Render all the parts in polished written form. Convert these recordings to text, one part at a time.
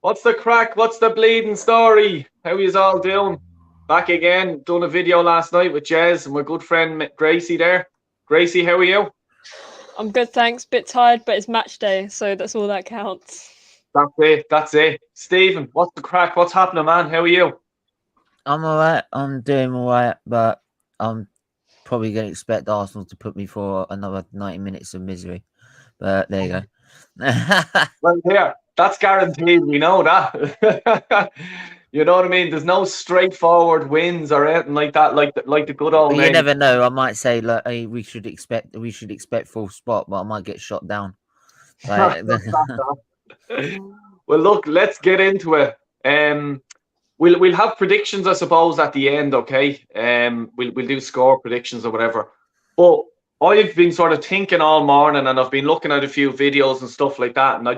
What's the crack? What's the bleeding story? How yous all doing? Back again. Done a video last night with Jez and my good friend Gracie there. Gracie, how are you? I'm good, thanks. Bit tired, but it's match day, so that's all that counts. That's it. That's it. Stephen, what's the crack? What's happening, man? How are you? I'm alright. I'm doing alright, but I'm probably going to expect Arsenal to put me for another 90 minutes of misery. But there you go. Well, here, that's guaranteed. We know that. You know what I mean? There's no straightforward wins or anything like that, like the good old But you name. never know. I might say, like, hey, we should expect full spot, but I might get shot down. Like, Well, look, let's get into it. We'll have predictions, I suppose, at the end. Okay. We'll do score predictions or whatever. But I've been sort of thinking all morning, and I've been looking at a few videos and stuff like that, and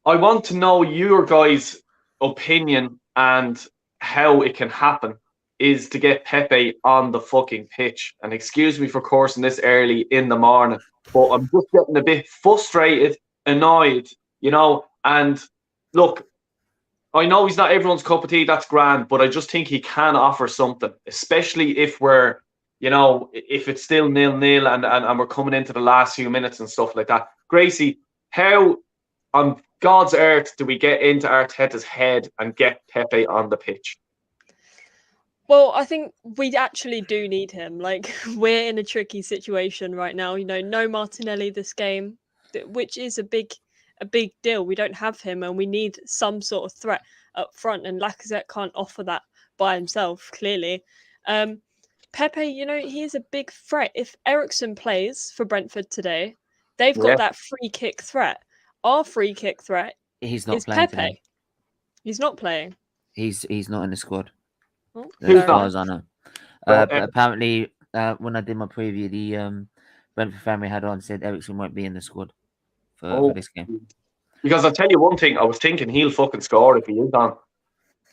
I want to know your guys' opinion and how it can happen is to get Pepe on the fucking pitch. And excuse me for coursing this early in the morning, but I'm just getting a bit frustrated, annoyed, and look, I know he's not everyone's cup of tea, that's grand, but I just think he can offer something, especially if if it's still 0-0 and we're coming into the last few minutes and stuff like that. Gracie, how on God's earth do we get into Arteta's head and get Pepe on the pitch? Well, I think we actually do need him. Like, we're in a tricky situation right now. No Martinelli this game, which is a big deal. We don't have him, and we need some sort of threat up front. And Lacazette can't offer that by himself. Clearly, Pepe, he is a big threat. If Ericsson plays for Brentford today, they've Yeah. got that free kick threat. Our free kick threat he's not is playing Pepe. today. He's not playing. He's not in the squad, Oh, Who's as fair far not? enough. as I know. Uh, But apparently, when I did my preview, the Brentford family had on said Ericsson won't be in the squad for oh, this game. because I'll tell you one thing, I was thinking he'll fucking score if he is on.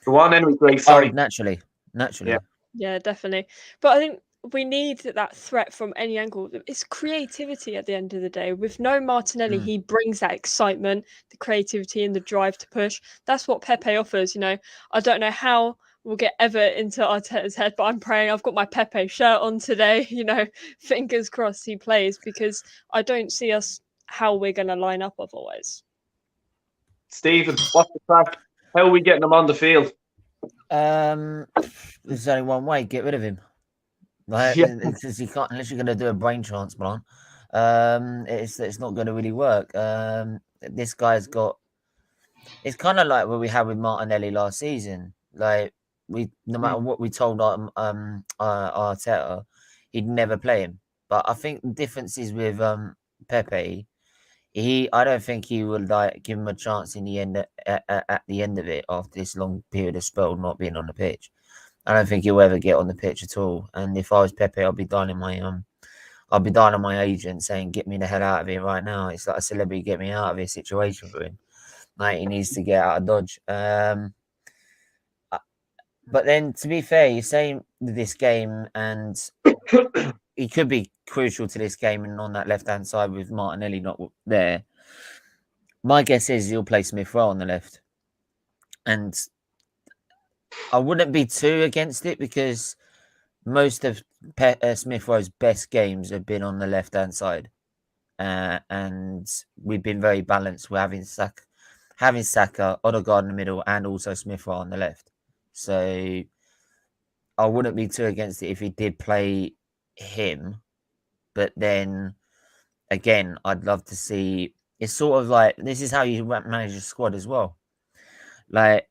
Go on anyway, Grace, Oh, sorry. naturally. Yeah. Yeah, definitely. But I think we need that threat from any angle. It's creativity at the end of the day. With no Martinelli, Mm. he brings that excitement, the creativity, and the drive to push. That's what Pepe offers. I don't know how we'll get ever into Arteta's head, but I'm praying. I've got my Pepe shirt on today. Fingers crossed he plays, because I don't see us how we're going to line up otherwise. Stephen, what's the crack? How are we getting him on the field? There's only one way: get rid of him. Like, Yeah. you can't, unless you're going to do a brain transplant. It's not going to really work. This guy's got. It's kind of like what we had with Martinelli last season. Like, no matter what we told Arteta, he'd never play him. But I think the difference is with Pepe. I don't think he would like give him a chance in the end at the end of it after this long period of spell not being on the pitch. I don't think he'll ever get on the pitch at all. And if I was Pepe, I'd be dialing my agent saying, "Get me the hell out of here right now." It's like a celebrity, get me out of this situation for him. Like, he needs to get out of Dodge. But then, to be fair, you're saying this game, and he could be crucial to this game and on that left hand side with Martinelli not there. My guess is he'll play Smith Rowe on the left, and I wouldn't be too against it because most of Smith Rowe's best games have been on the left hand side, and we've been very balanced. We're having Saka, Odegaard in the middle, and also Smith Rowe on the left. So I wouldn't be too against it if he did play him, but then again, I'd love to see. It's sort of like this is how you manage a squad as well. Like,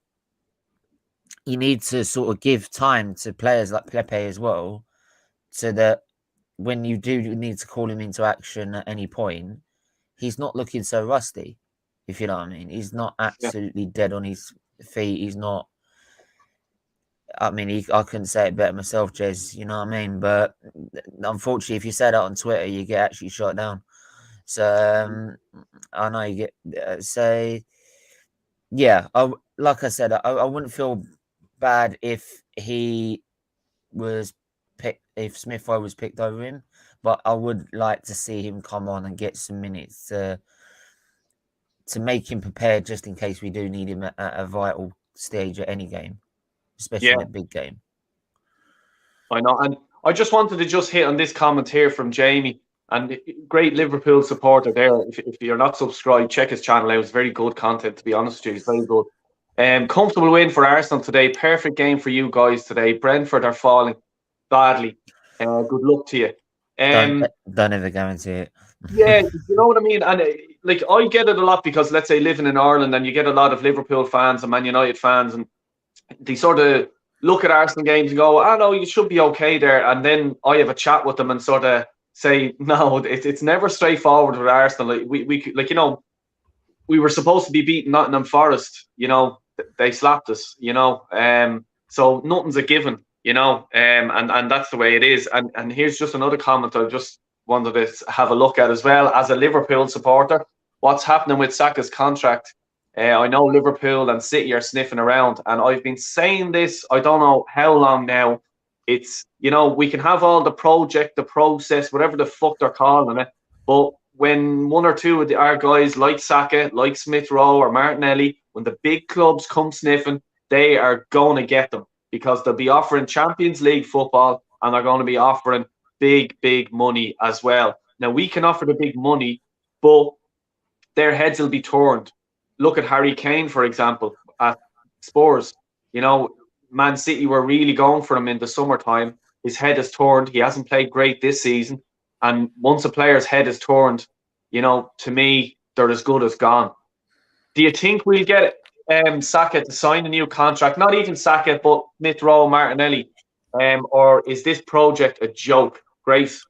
you need to sort of give time to players like Pepe as well, so that when you do need to call him into action at any point, he's not looking so rusty. If you know what I mean, he's not Yeah. absolutely dead on his feet. He's not. I mean, I couldn't say it better myself, Jez. You know what I mean? But unfortunately, if you say that on Twitter, you get actually shot down. So I know you get. Yeah, like I said, I wouldn't feel bad if he was picked, if Smith Rowe was picked over him, but I would like to see him come on and get some minutes to to make him prepared just in case we do need him at a vital stage at any game, especially in a big game. I know, and I just wanted to just hit on this comment here from Jamie, and great Liverpool supporter there. If you're not subscribed, check his channel out. It's very good content, to be honest with you. It's very good. Comfortable win for Arsenal today. Perfect game for you guys today. Brentford are falling badly. Good luck to you. Don't ever guarantee it. Yeah, you know what I mean? And like, I get it a lot because, let's say, living in Ireland, and you get a lot of Liverpool fans and Man United fans, and they sort of look at Arsenal games and go, "Oh no, you should be okay there." And then I have a chat with them and sort of say, "No, it's never straightforward with Arsenal. Like, we like, you know, we were supposed to be beating Nottingham Forest. You know, they slapped us. You know, so nothing's a given. You know, and that's the way it is. And here's just another comment I just wanted to have a look at as well. As a Liverpool supporter, what's happening with Saka's contract? I know Liverpool and City are sniffing around, and I've been saying this, I don't know how long now. It's, you know, we can have all the project, the process, whatever the fuck they're calling it, but when one or two of our guys like Saka, like Smith Rowe or Martinelli, when the big clubs come sniffing, they are going to get them, because they'll be offering Champions League football, and they're going to be offering big money as well. Now, we can offer the big money, but their heads will be turned. Look at Harry Kane, for example, at Spurs. You know, Man City were really going for him in the summertime. His head is turned. He hasn't played great this season. And once a player's head is turned, you know, to me, they're as good as gone. Do you think we'll get Saka to sign a new contract? Not even Saka, but Smith Rowe, Martinelli. Or is this project a joke? Grace?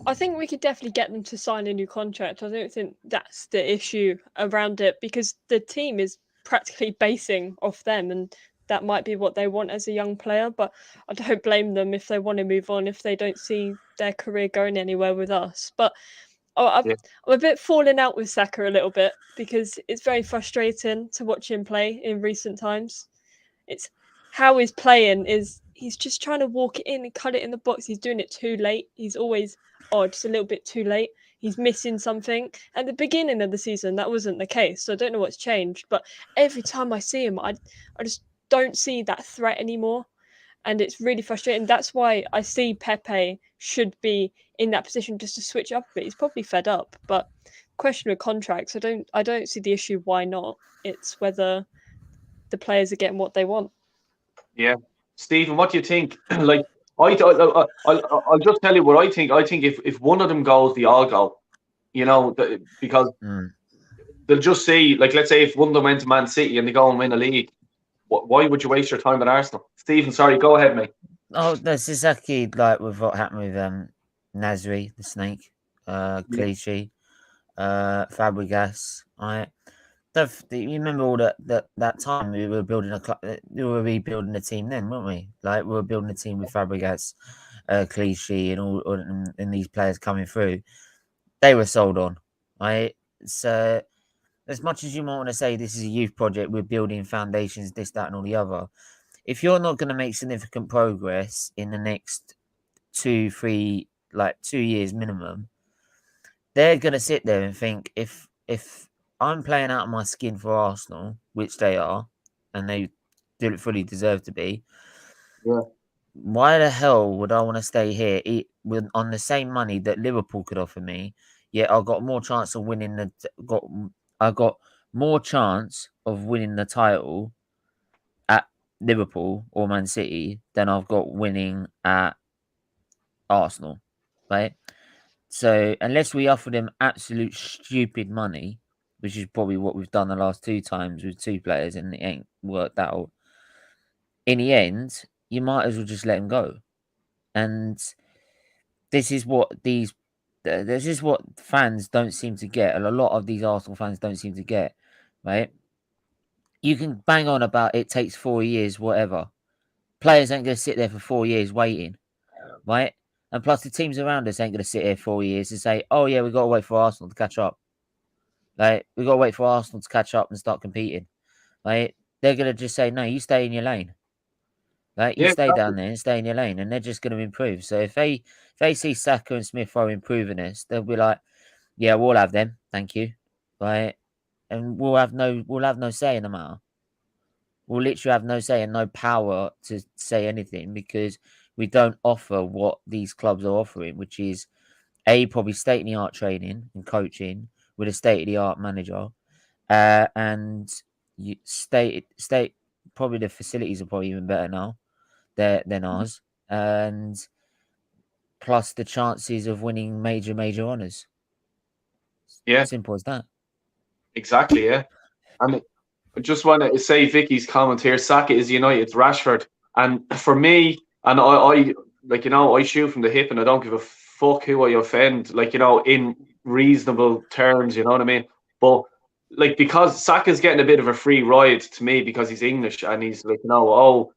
I think we could definitely get them to sign a new contract. I don't think that's the issue around it, because the team is practically basing off them, and that might be what they want as a young player. But I don't blame them if they want to move on, if they don't see their career going anywhere with us. But I'm a bit falling out with Saka a little bit, because it's very frustrating to watch him play in recent times. It's how he's playing is he's just trying to walk it in and cut it in the box. He's doing it too late. He's always just a little bit too late. He's missing something. At the beginning of the season, that wasn't the case. So I don't know what's changed. But every time I see him, I just don't see that threat anymore. And it's really frustrating. That's why I see Pepe should be in that position, just to switch up a bit. He's probably fed up. But question with contracts, I don't see the issue why not. It's whether the players are getting what they want. Yeah. Stephen, what do you think? Like, I'll just tell you what I think. I think if one of them goes, they all go. You know, because they'll just see, like, let's say if one of them went to Man City and they go and win a league, why would you waste your time at Arsenal? Stephen, sorry, go ahead, mate. Oh, that's exactly like with what happened with Nasri, the snake, Clichy, Fabregas. Right? You remember all that time we were building we were rebuilding the team then, weren't we? Like, we were building a team with Fabregas, Clichy, and all and these players coming through. They were sold on, right? So, as much as you might want to say this is a youth project, we're building foundations, this, that, and all the other. If you're not going to make significant progress in the next 2 years minimum, they're going to sit there and think, if I'm playing out of my skin for Arsenal, which they are, and they fully deserve to be, why the hell would I want to stay here on the same money that Liverpool could offer me? Yet I've got more chance of winning I got more chance of winning the title at Liverpool or Man City than I've got winning at Arsenal, right? So unless we offer them absolute stupid money, which is probably what we've done the last 2 times with 2 players and it ain't worked out, in the end, you might as well just let them go. And this is what fans don't seem to get, and a lot of these Arsenal fans don't seem to get, right? You can bang on about it takes 4 years, whatever. Players ain't going to sit there for 4 years waiting, right? And plus, the teams around us ain't going to sit here 4 years and say, oh, yeah, we've got to wait for Arsenal to catch up. Like, we've got to wait for Arsenal to catch up and start competing. Right? They're going to just say, no, you stay in your lane. Right? You stay down there and stay in your lane, and they're just going to improve. So if they see Saka and Smith Rowe improving us, they'll be like, yeah, we'll have them. Thank you. Right? and we'll have no say in the matter. We'll literally have no say and no power to say anything because we don't offer what these clubs are offering, which is probably state of the art training and coaching with a state of the art manager, and state probably the facilities are probably even better now than ours, and plus the chances of winning major honours. Yeah, simple as that. Exactly. Yeah, and I just want to say Vicky's comment here. Saka is United's Rashford, and for me, and I like I shoot from the hip, and I don't give a fuck who I offend. Like in reasonable terms, you know what I mean. But like because Saka's getting a bit of a free ride to me because he's English and he's like oh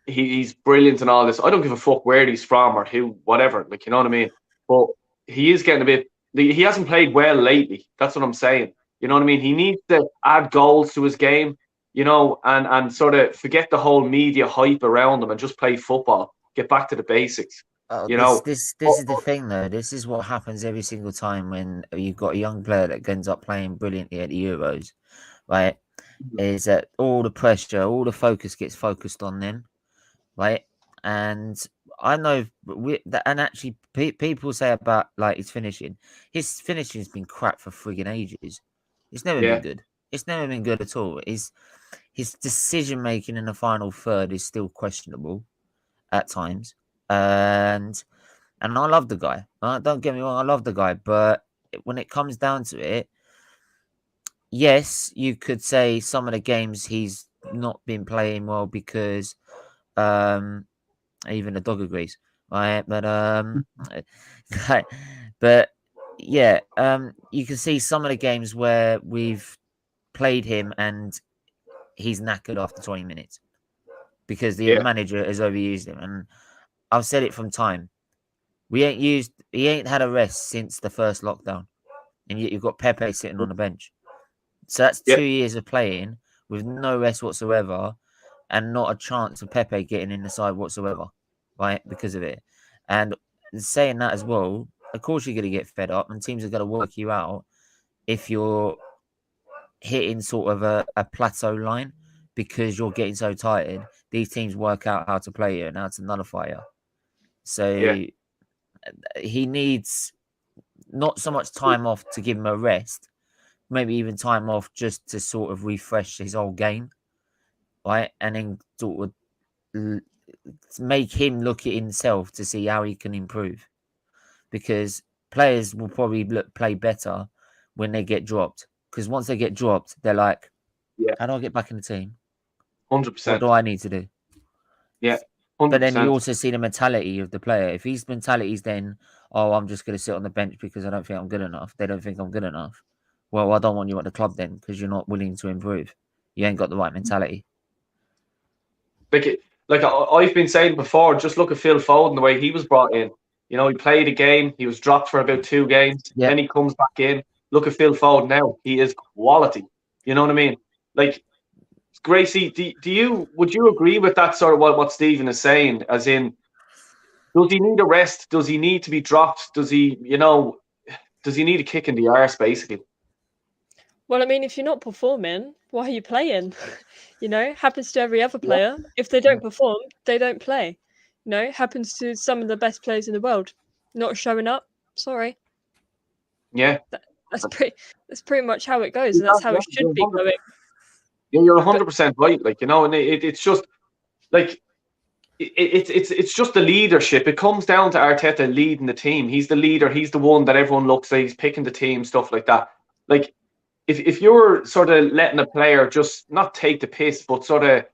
he's brilliant and all this. I don't give a fuck where he's from or who whatever. Like you know what I mean. But he is getting a bit. He hasn't played well lately. That's what I'm saying. You know what I mean? He needs to add goals to his game, and sort of forget the whole media hype around him and just play football. Get back to the basics. Oh, You know, this is the thing though. This is what happens every single time when you've got a young player that ends up playing brilliantly at the Euros, right? Is that all the pressure, all the focus gets focused on them, right? And I know and actually people say about like his finishing. His finishing's been crap for friggin' ages. It's never been good. It's never been good at all. His decision making in the final third is still questionable at times. And I love the guy. Don't get me wrong, I love the guy. But when it comes down to it, yes, you could say some of the games he's not been playing well because even the dog agrees, right? But but yeah, you can see some of the games where we've played him and he's knackered after 20 minutes because the manager has overused him. And I've said it from time. He ain't had a rest since the first lockdown. And yet you've got Pepe sitting on the bench. So that's 2 years of playing with no rest whatsoever and not a chance of Pepe getting in the side whatsoever, right? Because of it. And saying that as well, of course you're going to get fed up and teams are going to work you out if you're hitting sort of a plateau line because you're getting so tired. These teams work out how to play you and how to nullify you. So he needs not so much time off to give him a rest, maybe even time off just to sort of refresh his whole game, right? And then sort of make him look at himself to see how he can improve. Because players will probably play better when they get dropped. Because once they get dropped, they're like, how do I get back in the team? 100%. What do I need to do? Yeah. 100%. But then you also see the mentality of the player. If his mentality is then, I'm just going to sit on the bench because I don't think I'm good enough. They don't think I'm good enough. Well, I don't want you at the club then because you're not willing to improve. You ain't got the right mentality. Like I've been saying before, just look at Phil Foden, the way he was brought in. He played a game. He was dropped for about 2 games. Yeah. Then he comes back in. Look at Phil Foden now. He is quality. You know what I mean? Like, Gracie, would you agree with that sort of what Steven is saying? As in, does he need a rest? Does he need to be dropped? Does he need a kick in the arse, basically? Well, I mean, if you're not performing, why are you playing? Happens to every other player. If they don't perform, they don't play. Happens to some of the best players in the world. Not showing up, sorry. Yeah. That's pretty much how it goes, and that's how it should be going. Yeah, you're 100% right. Like, and it's just like it's just the leadership. It comes down to Arteta leading the team. He's the leader. He's the one that everyone looks at. He's picking the team, stuff like that. Like, if you're sort of letting a player just not take the piss, but sort of,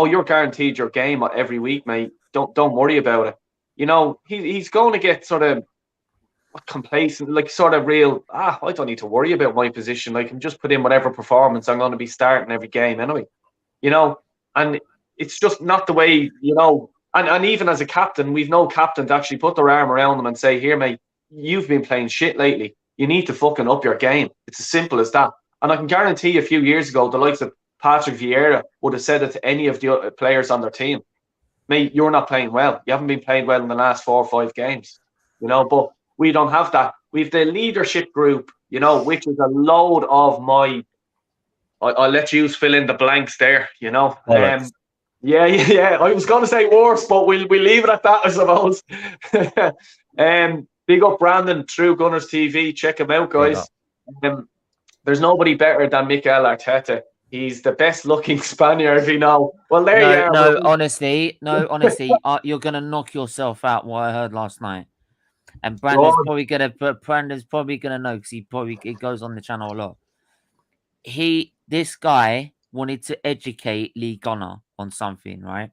you're guaranteed your game every week, mate. Don't worry about it. He's going to get sort of complacent, like sort of real. I don't need to worry about my position. Like, I can just put in whatever performance I'm going to be starting every game anyway. And it's just not the way. And even as a captain, we've no captain to actually put their arm around them and say, "Here, mate, you've been playing shit lately. You need to fucking up your game." It's as simple as that. And I can guarantee you, a few years ago, the likes of Patrick Vieira would have said it to any of the players on their team. Mate, you're not playing well. You haven't been playing well in the last 4 or 5 games. But we don't have that. We have the leadership group, which is a load of my I'll let you fill in the blanks there. You know. Bollocks. Yeah. I was going to say worse, but we'll leave it at that, I suppose. Big up Brandon, True Gunners TV. Check him out, guys. There's nobody better than Mikel Arteta. He's the best looking Spaniard we know. Well, there you are. No, honestly, you're gonna knock yourself out. What I heard last night, and Brandon's probably gonna know because he goes on the channel a lot. This guy wanted to educate Lee Gunner on something, right?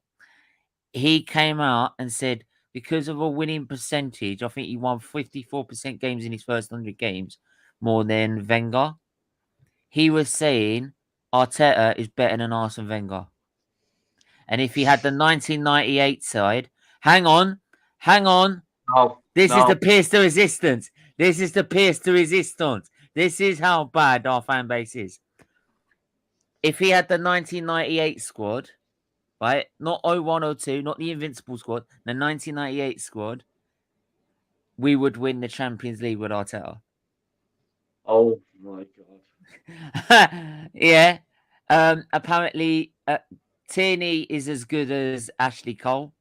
He came out and said because of a winning percentage, I think he won 54% games in his first 100 games, more than Wenger. He was saying Arteta is better than Arsene Wenger. And if he had the 1998 side, hang on. This is the pierce to resistance. This is how bad our fan base is. If he had the 1998 squad, right? Not 0102, not the Invincible squad, the 1998 squad, we would win the Champions League with Arteta. Oh my God. Yeah. Apparently, Tierney is as good as Ashley Cole.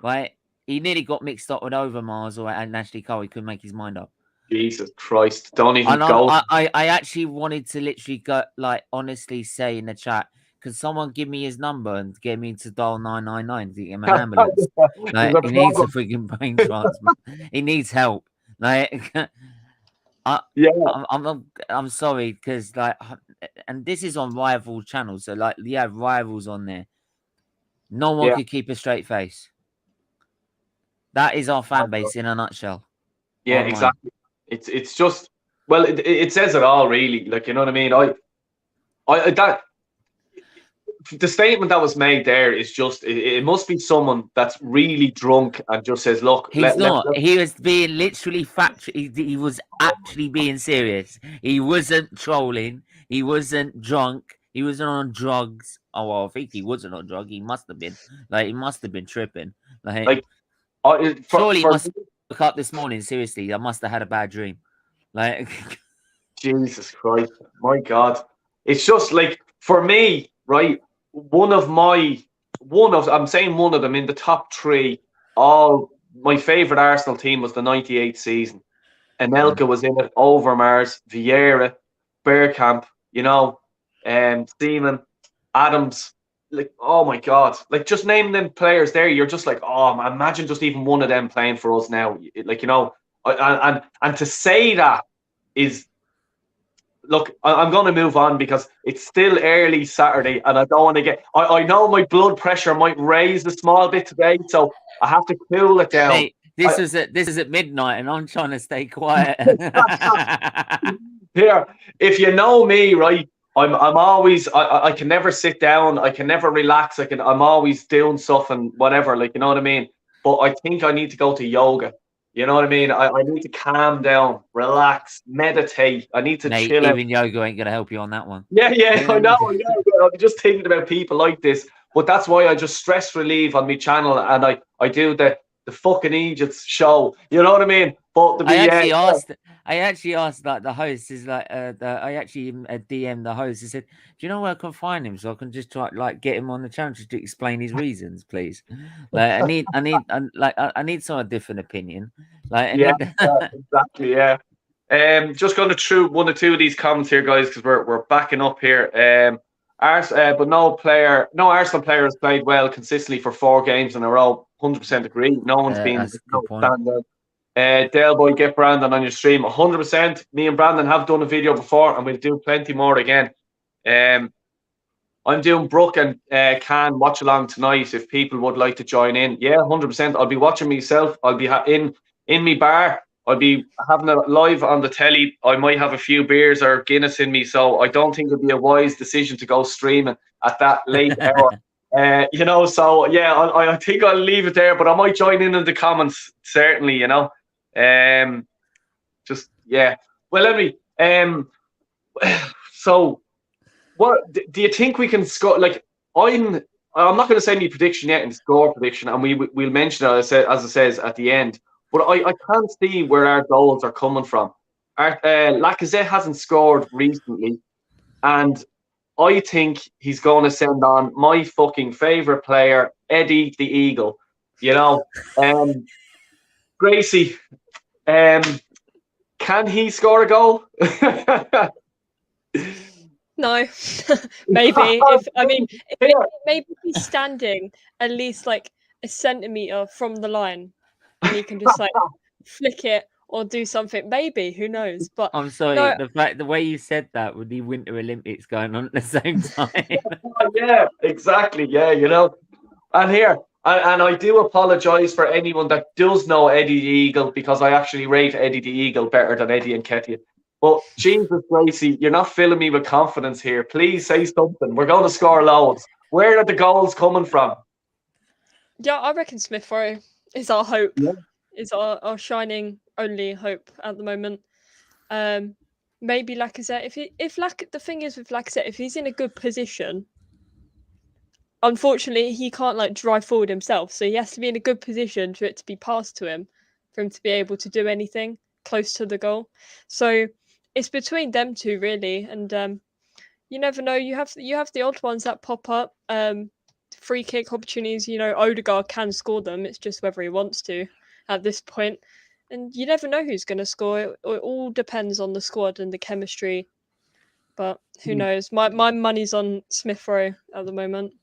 Right? He nearly got mixed up with Overmars and Ashley Cole. He couldn't make his mind up. Jesus Christ. Don't even go. I actually wanted to literally go, like, honestly say in the chat, can someone give me his number and get me to dial 999 to get him an ambulance? Like, he needs a freaking brain transplant. He needs help. Like, I'm sorry because like, and this is on rival channels, so like, yeah, rivals on there. No one could keep a straight face. That is our fan base in a nutshell. Yeah, online. Exactly. It's just, well, it says it all, really. Like, you know what I mean? That the statement that was made there is just, it must be someone that's really drunk and just says, look, he's not. He was being literally factual. He was actually being serious. He wasn't trolling. He wasn't drunk. He wasn't on drugs. Oh, well, I think he wasn't on drugs. He must have been. Like, he must have been tripping. Surely he must look up this morning. Seriously, I must have had a bad dream. Like, Jesus Christ, my God! It's just like, for me, right? I'm saying one of them in the top three. My favorite Arsenal team was the '98 season. Anelka was in it. Overmars, Vieira, Bergkamp. You know, Seaman, Adams. Like, oh my God! Like, just naming them players there, you're just like, oh, imagine just even one of them playing for us now. Like, you know, and to say that is, look, I'm going to move on because it's still early Saturday, and I don't want to get. I know my blood pressure might raise a small bit today, so I have to cool it down. Hey, this is at midnight, and I'm trying to stay quiet. Here, if you know me, right. I'm always I can never sit down. I can never relax. I'm always doing stuff and whatever. Like, you know what I mean. But I think I need to go to yoga. You know what I mean. I need to calm down, relax, meditate. I need to chill. Even yoga ain't gonna help you on that one. Yeah, I know. I'm just thinking about people like this. But that's why I just stress relieve on my channel, and I do the fucking Egypt's show. You know what I mean. But I actually asked like the host is like I actually DM'd the host and said, do you know where I can find him so I can just try like get him on the channel just to explain his reasons, please. Like I need some different opinion. Like exactly. Yeah. Just going through one or two of these comments here, guys, because we're backing up here. But no Arsenal player has played well consistently for 4 games in a row. 100% agree. No one's been standout. Dale Boy, get Brandon on your stream. 100%. Me and Brandon have done a video before, and we'll do plenty more again. I'm doing Brooke and Can watch along tonight if people would like to join in. Yeah, 100%. I'll be watching myself. I'll be in my bar. I'll be having it live on the telly. I might have a few beers or Guinness in me, so I don't think it'd be a wise decision to go streaming at that late hour. You know, so yeah, I think I'll leave it there, but I might join in the comments, certainly, you know. Just, yeah. Well, anyway, so what do you think we can score? Like, I'm not going to say any prediction yet in score prediction, and we'll mention it as it says at the end. But I can't see where our goals are coming from. Lacazette hasn't scored recently. And I think he's going to send on my fucking favorite player, Eddie the Eagle. You know, Gracie, um, can he score a goal? No, maybe maybe he's standing at least like a centimeter from the line, and he can just like flick it or do something. Maybe, who knows? But I'm sorry, no, the way you said that with the Winter Olympics going on at the same time. Yeah, exactly. Yeah, you know. And here, and I do apologise for anyone that does know Eddie the Eagle, because I actually rate Eddie the Eagle better than Eddie and Ketia. But Jesus, Gracie, you're not filling me with confidence here. Please say something. We're going to score loads. Where are the goals coming from? yeah, I reckon Smith Rowe is our hope. Yeah. Is our shining only hope at the moment. Maybe Lacazette. The thing is with Lacazette, if he's in a good position, unfortunately he can't like drive forward himself, so he has to be in a good position for it to be passed to him, for him to be able to do anything close to the goal. So it's between them two really, and you never know. You have the odd ones that pop up. Free kick opportunities. You know, Odegaard can score them. It's just whether he wants to at this point. And you never know who's going to score. It all depends on the squad and the chemistry. But who knows? My money's on Smith Rowe at the moment.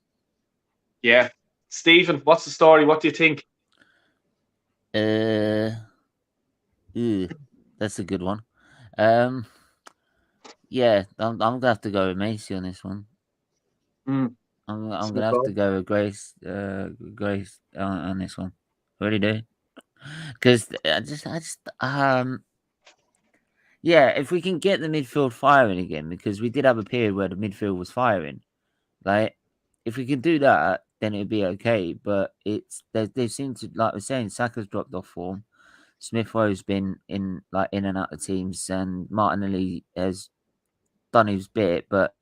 Yeah. Stephen, what's the story? What do you think? That's a good one. Yeah, I'm gonna have to go with Macy on this one. I'm gonna have to go with Grace on this one. Really do, because yeah, if we can get the midfield firing again, because we did have a period where the midfield was firing, like if we can do that, then it'd be okay. But they seem to, like we're saying, Saka's dropped off form. Smith Rowe's been in and out of teams, and Martinelli has done his bit, but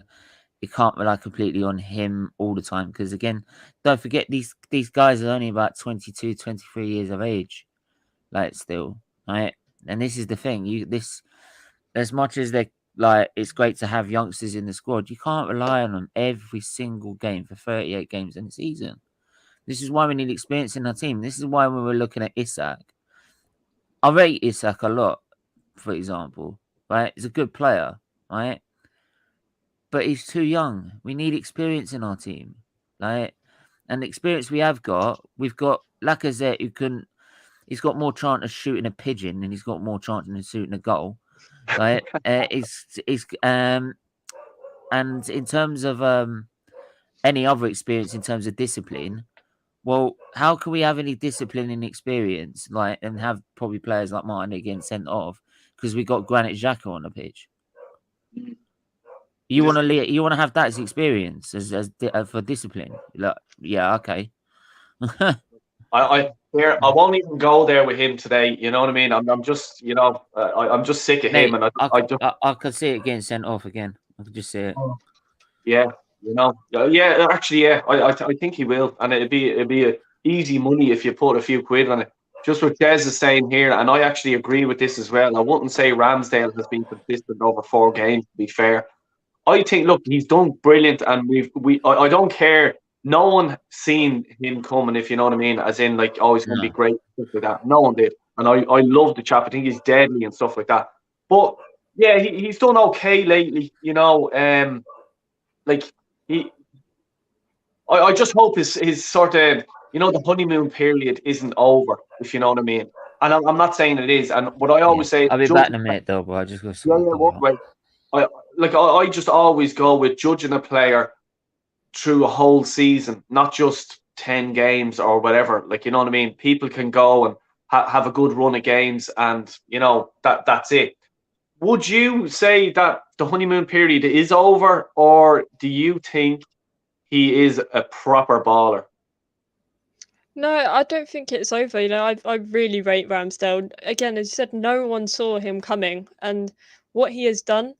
you can't rely completely on him all the time, because again, don't forget these guys are only about 22, 23 years of age, like still, right? And this is the thing, as much as they like, it's great to have youngsters in the squad, you can't rely on them every single game for 38 games in a season. This is why we need experience in our team. This is why when we're looking at Isak, I rate Isak a lot, for example, right? He's a good player, right? But he's too young. We need experience in our team, right? And the experience we've got Lacazette, he's got more chance of shooting a pigeon than he's got more chance of shooting a goal, right? And in terms of any other experience in terms of discipline, well, how can we have any discipline and experience, like, and have probably players like Martin getting sent off because we got Granit Xhaka on the pitch? You want to have that as experience as for discipline? Like, yeah, okay. I won't even go there with him today. You know what I mean? I'm just, you know, I'm just sick of him, and I could see it getting sent off again. I could just see it. Yeah, you know, yeah. Actually, yeah, I think he will, and it'd be a easy money if you put a few quid on it. Just what Des is saying here, and I actually agree with this as well. I wouldn't say Ramsdale has been consistent over 4 games, to be fair. I think, look, he's done brilliant, and I don't care. No one seen him coming, if you know what I mean, as in like, oh, he's going to be great, stuff like that. No one did, and I love the chap. I think he's deadly and stuff like that. But yeah, he's done okay lately, you know. Like I just hope his sort of, you know, the honeymoon period isn't over, if you know what I mean. And I'm not saying it is. And what I always say, I'll be back in a minute though, but I just got something. I just always go with judging a player through a whole season, not just 10 games or whatever. Like, you know what I mean? People can go and have a good run of games, and you know that's it. Would you say that the honeymoon period is over, or do you think he is a proper baller? No, I don't think it's over. You know, I really rate Ramsdale. Again, as you said, no one saw him coming and what he has done.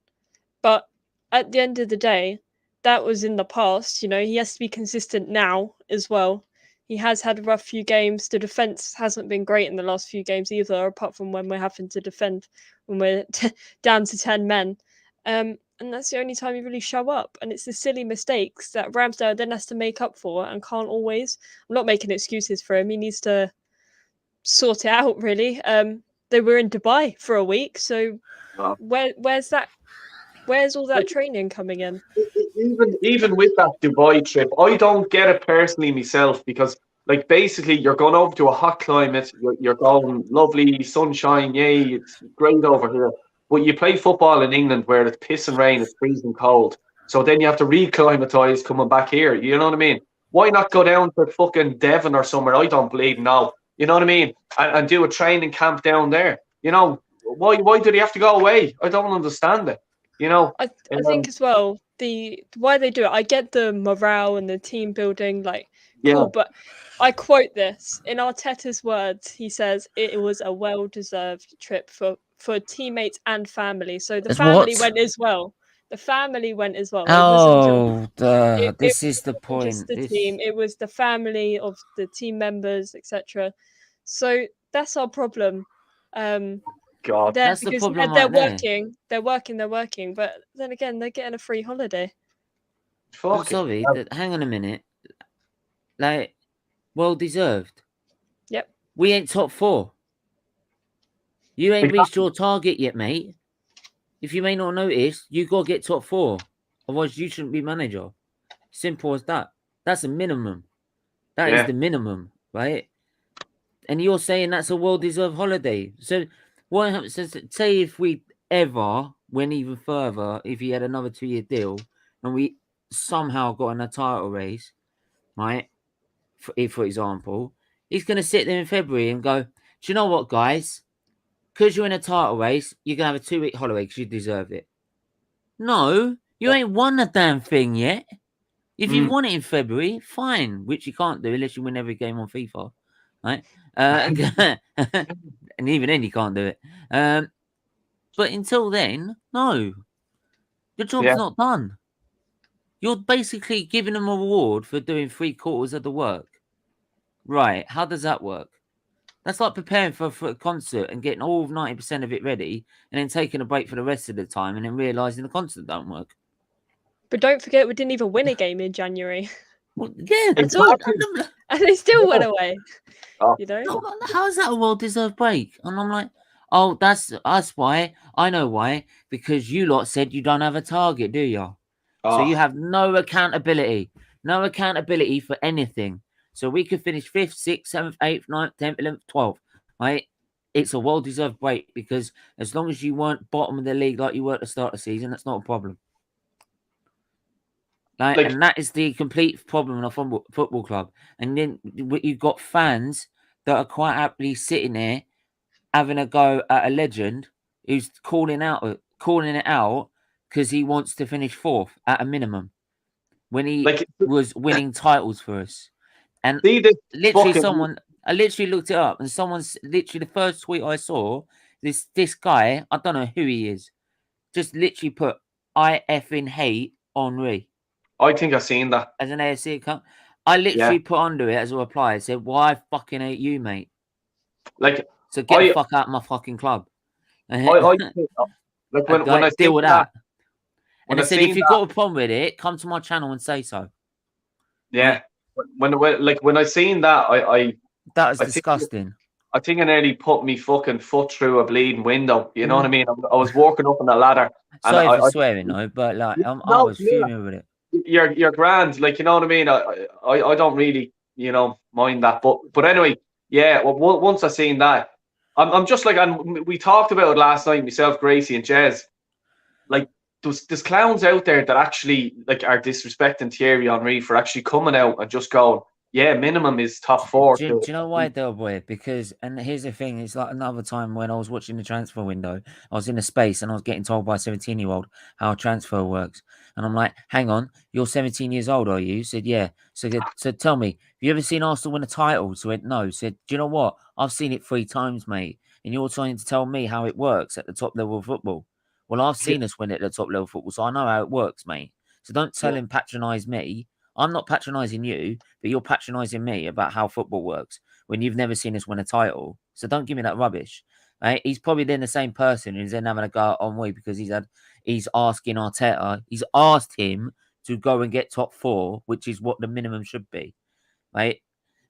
But at the end of the day, that was in the past. You know, he has to be consistent now as well. He has had a rough few games. The defense hasn't been great in the last few games either, apart from when we're having to defend when we're down to 10 men. And and that's the only time you really show up. And it's the silly mistakes that Ramsdale then has to make up for and can't always. I'm not making excuses for him. He needs to sort it out, really. They were in Dubai for a week, so where's that? Where's all that training coming in? Even with that Dubai trip, I don't get it personally myself because, like, basically you're going over to a hot climate, you're going lovely sunshine, yay, it's great over here. But you play football in England where it's piss and rain, it's freezing cold. So then you have to reclimatise coming back here. You know what I mean? Why not go down to fucking Devon or somewhere? I don't believe now. You know what I mean? And do a training camp down there. You know, why do they have to go away? I don't understand it. You know, I think as well why they do it. I get the morale and the team building, like cool, but I quote this in Arteta's words. He says it was a well-deserved trip for teammates and family. So the family went as well. The family went as well. This is the point. Just the team. It was the family of the team members, etc. So that's our problem. God, that's the problem. They're working, but then again, they're getting a free holiday. I'm sorry, hang on a minute. Like, well deserved. Yep. We ain't top 4. You ain't reached your target yet, mate. If you may not notice, you gotta get top 4. Otherwise, you shouldn't be manager. Simple as that. That's a minimum. That is the minimum, right? And you're saying that's a well-deserved holiday. So what happens? Say if we ever went even further, if he had another 2-year deal, and we somehow got in a title race, right? For example, he's going to sit there in February and go, "Do you know what, guys? Because you're in a title race, you're going to have a 2-week holiday because you deserve it." No, you ain't won a damn thing yet. If you won it in February, fine, which you can't do unless you win every game on FIFA, right? And even then you can't do it. But until then, no. Your job's not done. You're basically giving them a reward for doing 3/4 of the work. Right, how does that work? That's like preparing for a concert and getting all 90% of it ready and then taking a break for the rest of the time and then realising the concert don't work. But don't forget, we didn't even win a game in January. Well, yeah, exactly. And they still went away. You know? How is that a well-deserved break? And I'm like, oh, that's why. I know why. Because you lot said you don't have a target, do you? So you have no accountability. No accountability for anything. So we could finish 5th, 6th, 7th, 8th, 9th, 10th, 11th, 12th. Right? It's a well-deserved break because as long as you weren't bottom of the league like you were at the start of the season, that's not a problem. And that is the complete problem in a football club. And then you've got fans that are quite happily sitting there having a go at a legend who's calling it out because he wants to finish 4th at a minimum when he was winning titles for us. And literally I literally looked it up and someone's literally the first tweet I saw, this guy, I don't know who he is, just literally put, "I effing hate Henry." I think I've seen that. As an AFC account. I literally put under it as a reply. I said, "Well, I fucking hate you, mate. So get the fuck out of my fucking club." When I deal with that. And I said, if you've got a problem with it, come to my channel and say so. Yeah. Right? When I seen that, that was disgusting. I think I nearly put me fucking foot through a bleeding window. You know what I mean? I was walking up on the ladder. Sorry for swearing, though, but like I was fuming with it. You're grand, like, you know what I mean. I don't really, mind that. But anyway, once I seen that, I'm just like, and we talked about it last night, myself, Gracie, and Jez. Like, there's clowns out there that actually are disrespecting Thierry Henry for actually coming out and just going, yeah, minimum is top 4. Do you know why, though, boy? Because, and here's the thing, it's like another time when I was watching the transfer window, I was in a space and I was getting told by a 17-year-old how a transfer works. And I'm like, hang on, you're 17 years old, are you? Said, yeah. So tell me, have you ever seen Arsenal win a title? So went, no. Said, do you know what? I've seen it 3 times, mate. And you're trying to tell me how it works at the top level of football. Well, I've seen us win it at the top level of football, so I know how it works, mate. So don't tell him patronise me. I'm not patronising you, but you're patronising me about how football works when you've never seen us win a title. So don't give me that rubbish. Right? He's probably then the same person who's then having a go at Henry because he's asking Arteta, he's asked him to go and get top 4, which is what the minimum should be. Right?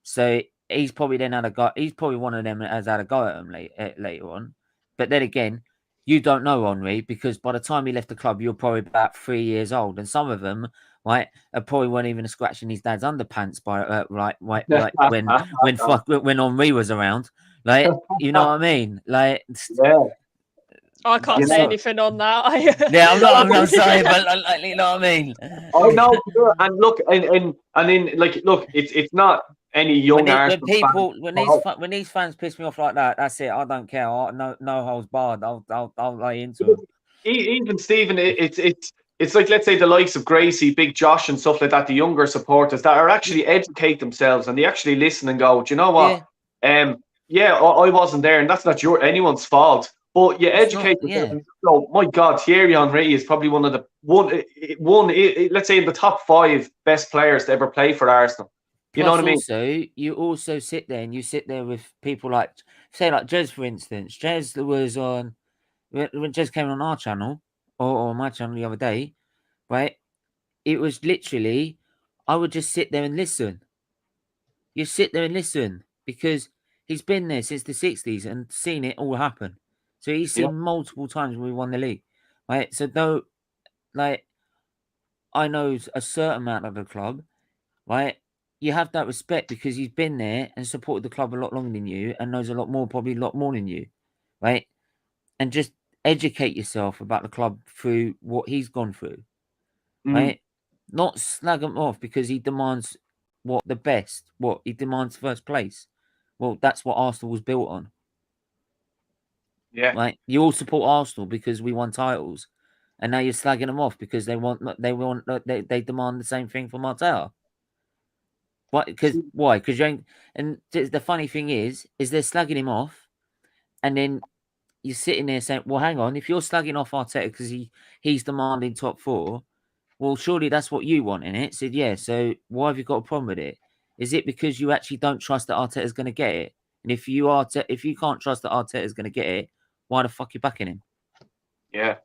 So he's probably then had a go. He's probably one of them that has had a go at him later on. But then again, you don't know Henry because by the time he left the club, you're probably about 3 years old, and some of them, right, probably weren't even scratching his dad's underpants by like when Henry was around. Like, you know what I mean? Like, Yeah. I can't You say know- anything on that. yeah, I'm not sorry, but like, you know what I mean? I know, sure. And look, and then like, look, it's not any young Arsenal fan. When these fans piss me off like that, that's it. I don't care. No holds barred. I'll lay into them. Even Steven, it's like, let's say the likes of Gracie, Big Josh, and stuff like that. The younger supporters that are actually educate themselves and they actually listen and go, do you know what? I wasn't there, and that's not anyone's fault. But you educate yourself. And go, my God, Thierry Henry is probably one of the let's say in the top 5 best players to ever play for Arsenal. You know what I mean? You also sit there and you sit there with people like, say, like Jez, for instance. Jez was on when Jez came on our channel or my channel the other day, right? It was literally, I would just sit there and listen. You sit there and listen because he's been there since the 60s and seen it all happen. So he's seen multiple times when we won the league, right? So though, like, I know a certain amount of the club, right? You have that respect because he's been there and supported the club a lot longer than you and knows probably a lot more than you, right? And just educate yourself about the club through what he's gone through, right? Not slag him off because he demands he demands first place. Well, that's what Arsenal was built on. Yeah. Right? You all support Arsenal because we won titles, and now you're slagging them off because they demand the same thing from Arteta. Why? Because you ain't. And the funny thing is they're slagging him off, and then you're sitting there saying, "Well, hang on. If you're slagging off Arteta because he's demanding top 4, well, surely that's what you want in it." Said, yeah. So why have you got a problem with it? Is it because you actually don't trust that Arteta's going to get it? And if you can't trust that Arteta's going to get it, why the fuck are you backing him? Yeah.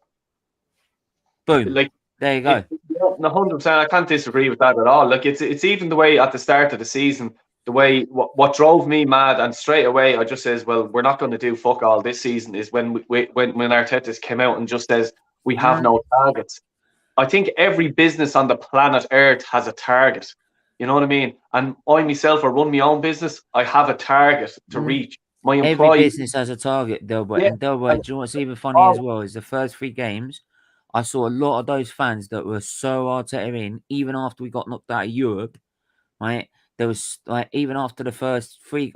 Boom. Like, there you go. 100%. I can't disagree with that at all. Like, it's even the way at the start of the season, the way what drove me mad, and straight away I just says, well, we're not going to do fuck all this season, is when Arteta came out and just says we have no targets. I think every business on the planet Earth has a target. You know what I mean? And I myself, I run my own business. I have a target to reach. My employees. Every business has a target, Delboy. And Delboy, do you know what's even funny as well is the first 3 games, I saw a lot of those fans that were so Arteta in, even after we got knocked out of Europe, right? There was like even after the first 3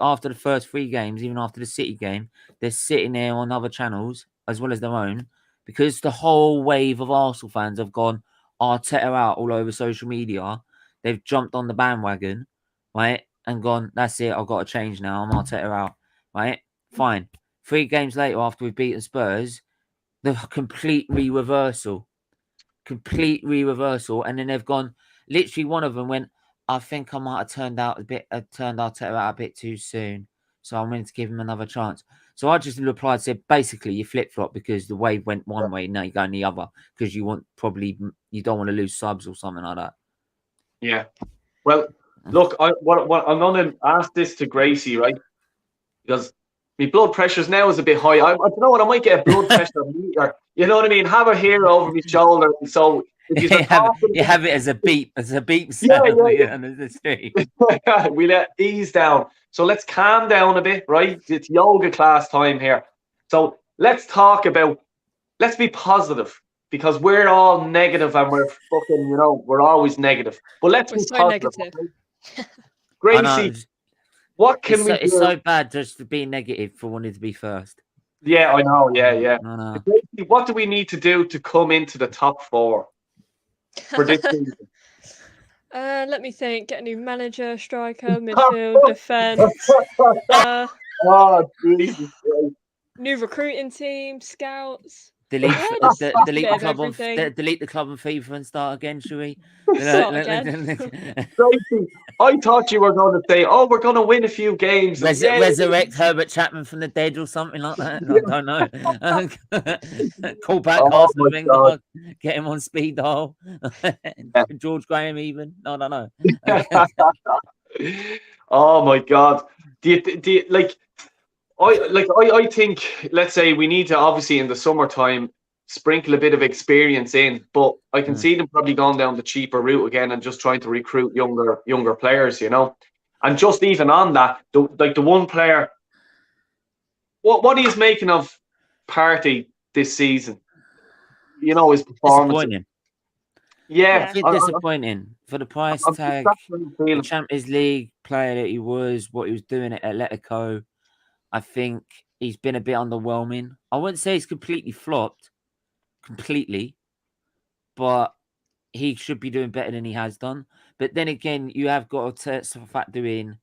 games, even after the City game, they're sitting there on other channels as well as their own, because the whole wave of Arsenal fans have gone Arteta out all over social media. They've jumped on the bandwagon, right? And gone, that's it, I've got to change now. I'm Arteta out, right? Fine. 3 games later, after we've beaten Spurs, the complete reversal. And then they've gone, literally one of them went, I think I might have turned Arteta out a bit too soon. So I'm willing to give him another chance. So I just replied, said, basically, you flip-flop because the wave went one way, now you're going the other because you don't want to lose subs or something like that. Yeah. Well, look, I'm going to ask this to Gracie, right? Because my blood pressure now is a bit high. I don't know what, I might get a blood pressure meter. You know what I mean? Have a hair over my shoulder. So if you have it as a beep sound on the street. We let ease down. So let's calm down a bit, right? It's yoga class time here. So let's be positive, because we're all negative and we're fucking, we're always negative. But let's be so positive. negative. Okay? Gracie, what can we do? It's so bad just to be negative for wanting to be first. Yeah, I know. Yeah. No. Gracie, what do we need to do to come into the top 4 for this season? Let me think. Get a new manager, striker, midfield, defense. Oh, Jesus. New recruiting team, scouts. delete Yeah, the, just the, a delete bit the of club on everything. delete the club on FIFA and start again, shall we? Start again. Gracie, I thought you were going to say, "Oh, we're going to win a few games." Yay! Resurrect Herbert Chapman from the dead or something like that. I don't know. Call back Oh Arsene my God! Wenger, get him on speed dial. Yeah. George Graham, even. I don't know. Oh my God! Like? I think, let's say we need to obviously in the summertime sprinkle a bit of experience in, but I can see them probably going down the cheaper route again and just trying to recruit younger players, you know. And just even on that, the one player, what he is making of Partey this season, you know, his performance. Disappointing. Yeah, I think disappointing for the price tag, that's what I'm the feeling. Champions League player that he was, what he was doing at Atletico. I think he's been a bit underwhelming. I wouldn't say he's completely flopped, but he should be doing better than he has done. But then again, you have got to factor in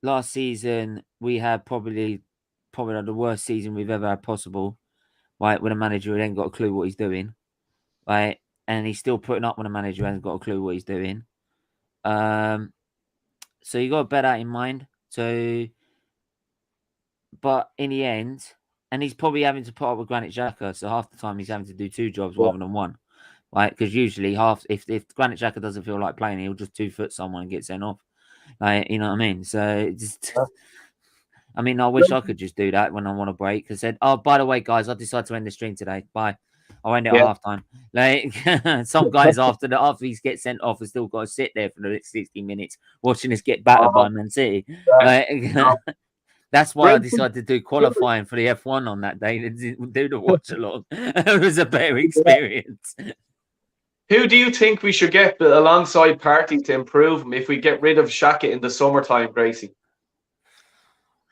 last season we had probably the worst season we've ever had possible, right? With a manager who ain't got a clue what he's doing, right? And he's still putting up when a manager who hasn't got a clue what he's doing. So you got to bear that in mind. So, but in the end, and he's probably having to put up with Granit Xhaka, so half the time he's having to do two jobs rather than one, right? Because usually if Granit Xhaka doesn't feel like playing, he'll just 2-foot someone and get sent off. Like, you know what I mean? So just, I mean, I wish I could just do that when I want a break. I said, "Oh, by the way, guys, I decided to end the stream today. Bye. I'll end it Yeah. at halftime." Like some guys after he gets sent off, have still got to sit there for the next 60 minutes watching us get battered by Man City. Like, that's why I decided to do qualifying for the F1 on that day. Do the watch along. It was a better experience. Who do you think we should get alongside Partey to improve him if we get rid of Xhaka in the summertime, Gracie?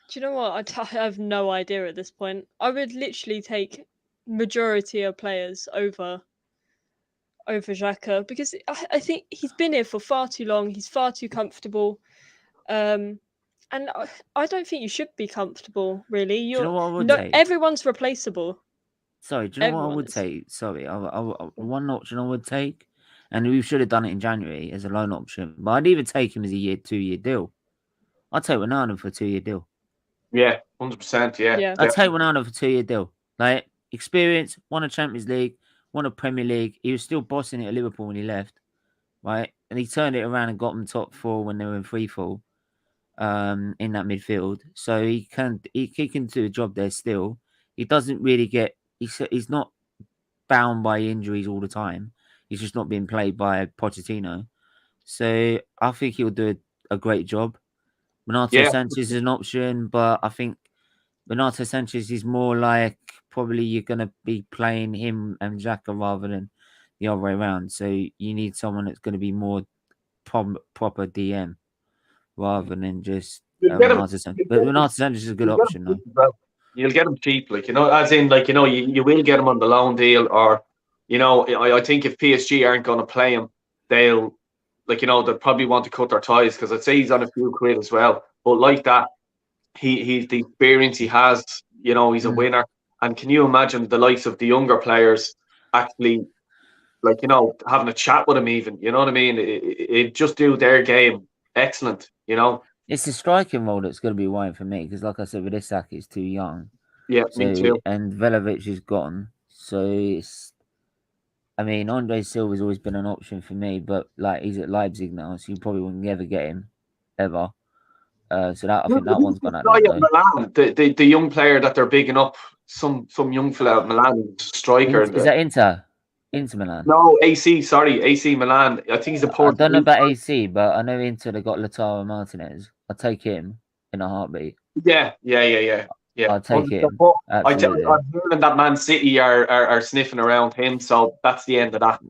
Do you know what? I have no idea at this point. I would literally take majority of players over Xhaka because I think he's been here for far too long. He's far too comfortable, and I don't think you should be comfortable. Really, Do you know what I would say? Everyone's replaceable. Sorry, do you know what I Everyone would is. take? Sorry, one option I would take, and we should have done it in January as a loan option, but I'd even take him as a 2-year deal. I'd take Ronaldo for a 2-year deal. Yeah, 100%. Yeah. I'd take Ronaldo for a 2-year deal. Like, experience, won a Champions League, won a Premier League. He was still bossing it at Liverpool when he left, right? And he turned it around and got them top 4 when they were in free fall, in that midfield. So he can do a job there still. He doesn't really get. He's not bound by injuries all the time. He's just not being played by Pochettino. So I think he'll do a great job. Renato Sanchez is an option, but I think Renato Sanchez is more like probably you're going to be playing him and Xhaka rather than the other way around. So you need someone that's going to be more proper DM rather than just Renato Sanchez. But Renato Sanchez is a good option, though. You'll get him cheap, like, you know, as in, like, you know, you will get him on the loan deal, or, you know, I think if PSG aren't going to play him, they'll, like, you know, they'll probably want to cut their ties because I'd say he's on a few quid as well. But like that, he's the experience he has, you know, he's a winner. And can you imagine the likes of the younger players actually, like, you know, having a chat with him even, you know what I mean? It just do their game excellent, you know? It's the striking role that's going to be worrying for me because, like I said, with Isak, he's too young. Yeah, So, me too. and Velovic is gone. So, I mean, Andre Silva's always been an option for me, but like he's at Leipzig now, so you probably wouldn't ever get him, ever. So I think that one's gone out the window. Milan, the young player that they're bigging up, some young fella at Milan, striker. Is that Inter? Inter Milan? No, AC. Sorry, AC Milan. I think he's a Portuguese. I don't know about AC, but I know Inter. They got Lautaro Martinez. I'll take him in a heartbeat. Yeah. I'll take him. I'm hearing that Man City are sniffing around him, so that's the end of that.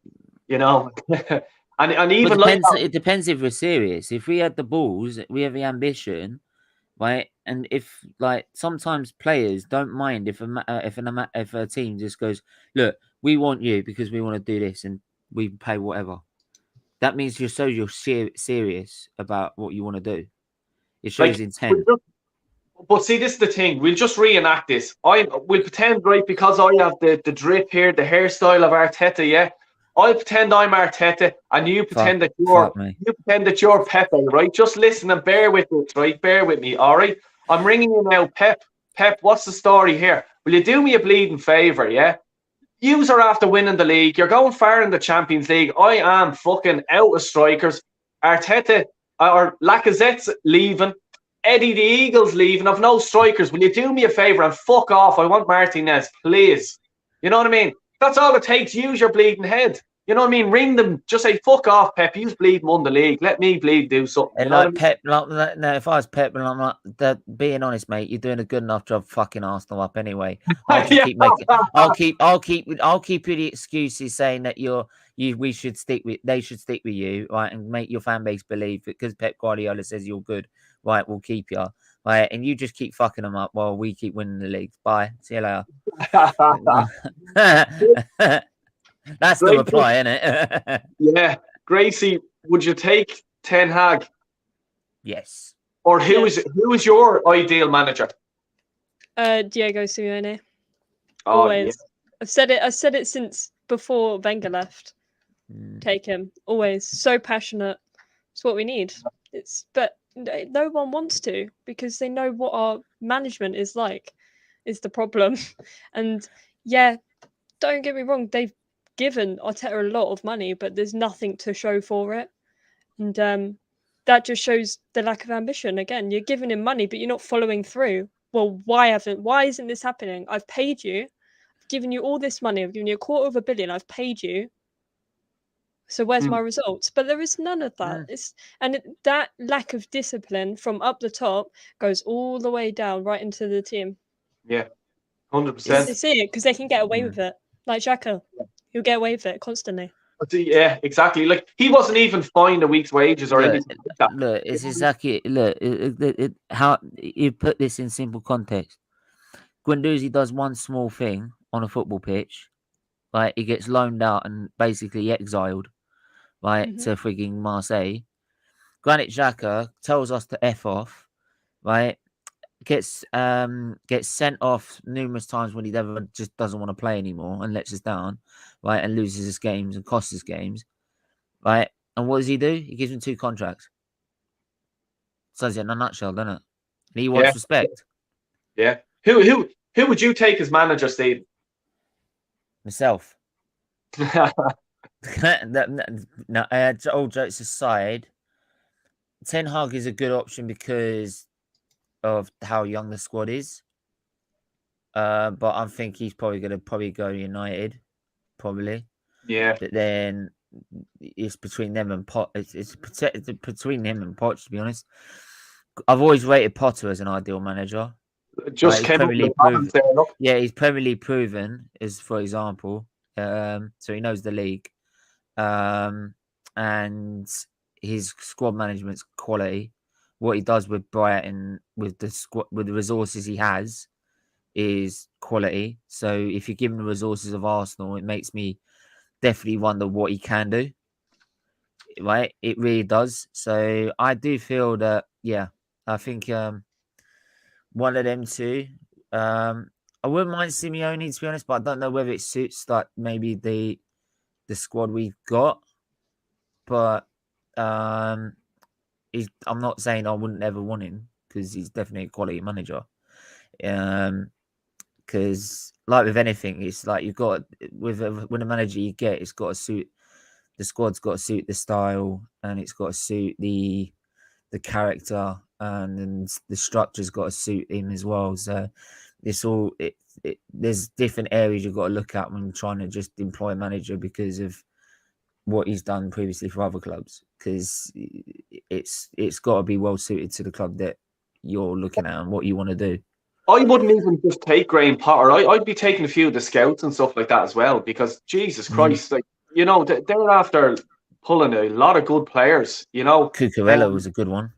You know, and even it depends if we're serious. If we had the balls, we have the ambition, right? And if like sometimes players don't mind if a team just goes, look, we want you because we want to do this and we pay whatever. That means you're serious about what you want to do. It shows intent. But see, this is the thing. We'll just reenact this. We'll pretend, right, because I have the drip here, the hairstyle of Arteta. Yeah, I'll pretend I'm Arteta, and you pretend that you're Pepe, right? Just listen and bear with it, right? Bear with me, all right? I'm ringing you now, Pep. Pep, what's the story here? Will you do me a bleeding favour? Yeah. Yous are after winning the league. You're going far in the Champions League. I am fucking out of strikers. Arteta or Lacazette's leaving. Eddie the Eagle's leaving. I've no strikers. Will you do me a favour and fuck off? I want Martinez, please. You know what I mean? That's all it takes. Use your bleeding head. You know what I mean? Ring them. Just say, fuck off, Pep. You's bleed won the league. Let me bleed do something. And you know like what I mean? Pep, no, if I was Pep, and I'm like, being honest, mate, you're doing a good enough job fucking Arsenal up anyway. I'll just keep making. I'll keep you the excuses saying that they should stick with you, right, and make your fan base believe because Pep Guardiola says you're good, right? We'll keep you, right, and you just keep fucking them up while we keep winning the league. Bye. See you later. That's the reply, isn't it? Yeah, Gracie, would you take Ten Hag? Yes. Or who is your ideal manager? Diego Simeone. Oh, Always. yeah. I've said it since before Wenger left. Take him. Always. So passionate. It's what we need. But no one wants to because they know what our management is like. Is the problem. And yeah, don't get me wrong, they've given Arteta a lot of money, but there's nothing to show for it. And that just shows the lack of ambition. Again, you're giving him money, but you're not following through. Well, why isn't this happening? I've paid you. I've given you all this money. I've given you $250 million. I've paid you. So where's my results? But there is none of that. That lack of discipline from up the top goes all the way down right into the team. Yeah, 100%. They see it because they can get away with it. Like Xhaka, he'll get away with it constantly. Yeah, exactly. Like he wasn't even fined a week's wages or anything like that. Look, it's exactly how you put this in simple context. Guendouzi does one small thing on a football pitch, right? He gets loaned out and basically exiled, right, to frigging Marseille. Granit Xhaka tells us to F off, right? Gets sent off numerous times when he never just doesn't want to play anymore and lets us down, right? And loses his games and costs us games, right? And what does he do? He gives him 2 contracts. Says it in a nutshell, doesn't it? And he wants respect. Yeah. Who would you take as manager, Steve? Myself. No, all jokes aside, Ten Hag is a good option because of how young the squad is. But I think he's probably going to go United, probably. Yeah. But then it's between them and Pot. It's between him and Poch, to be honest. I've always rated Potter as an ideal manager. Just came Yeah, he's Premier League proven, as for example. So he knows the league. And his squad management's quality. What he does with Brighton, with the squad, with the resources he has, is quality. So if you give him the resources of Arsenal, it makes me definitely wonder what he can do. Right? It really does. So I do feel that, yeah, I think one of them two. I wouldn't mind Simeone, to be honest, but I don't know whether it suits like maybe the squad we've got. But I'm not saying I wouldn't ever want him because he's definitely a quality manager. Because like with anything, it's like you've got with a manager you get, it's got to suit the squad's got to suit the style and it's got to suit the character and the structure's got to suit him as well. So it's all there's different areas you've got to look at when trying to just employ a manager because of what he's done previously for other clubs, because it's got to be well suited to the club that you're looking at and what you want to do. I wouldn't even just take Graham Potter. I'd be taking a few of the scouts and stuff like that as well, because Jesus Christ, like, you know, they're after pulling a lot of good players, you know. Cucurella was a good one.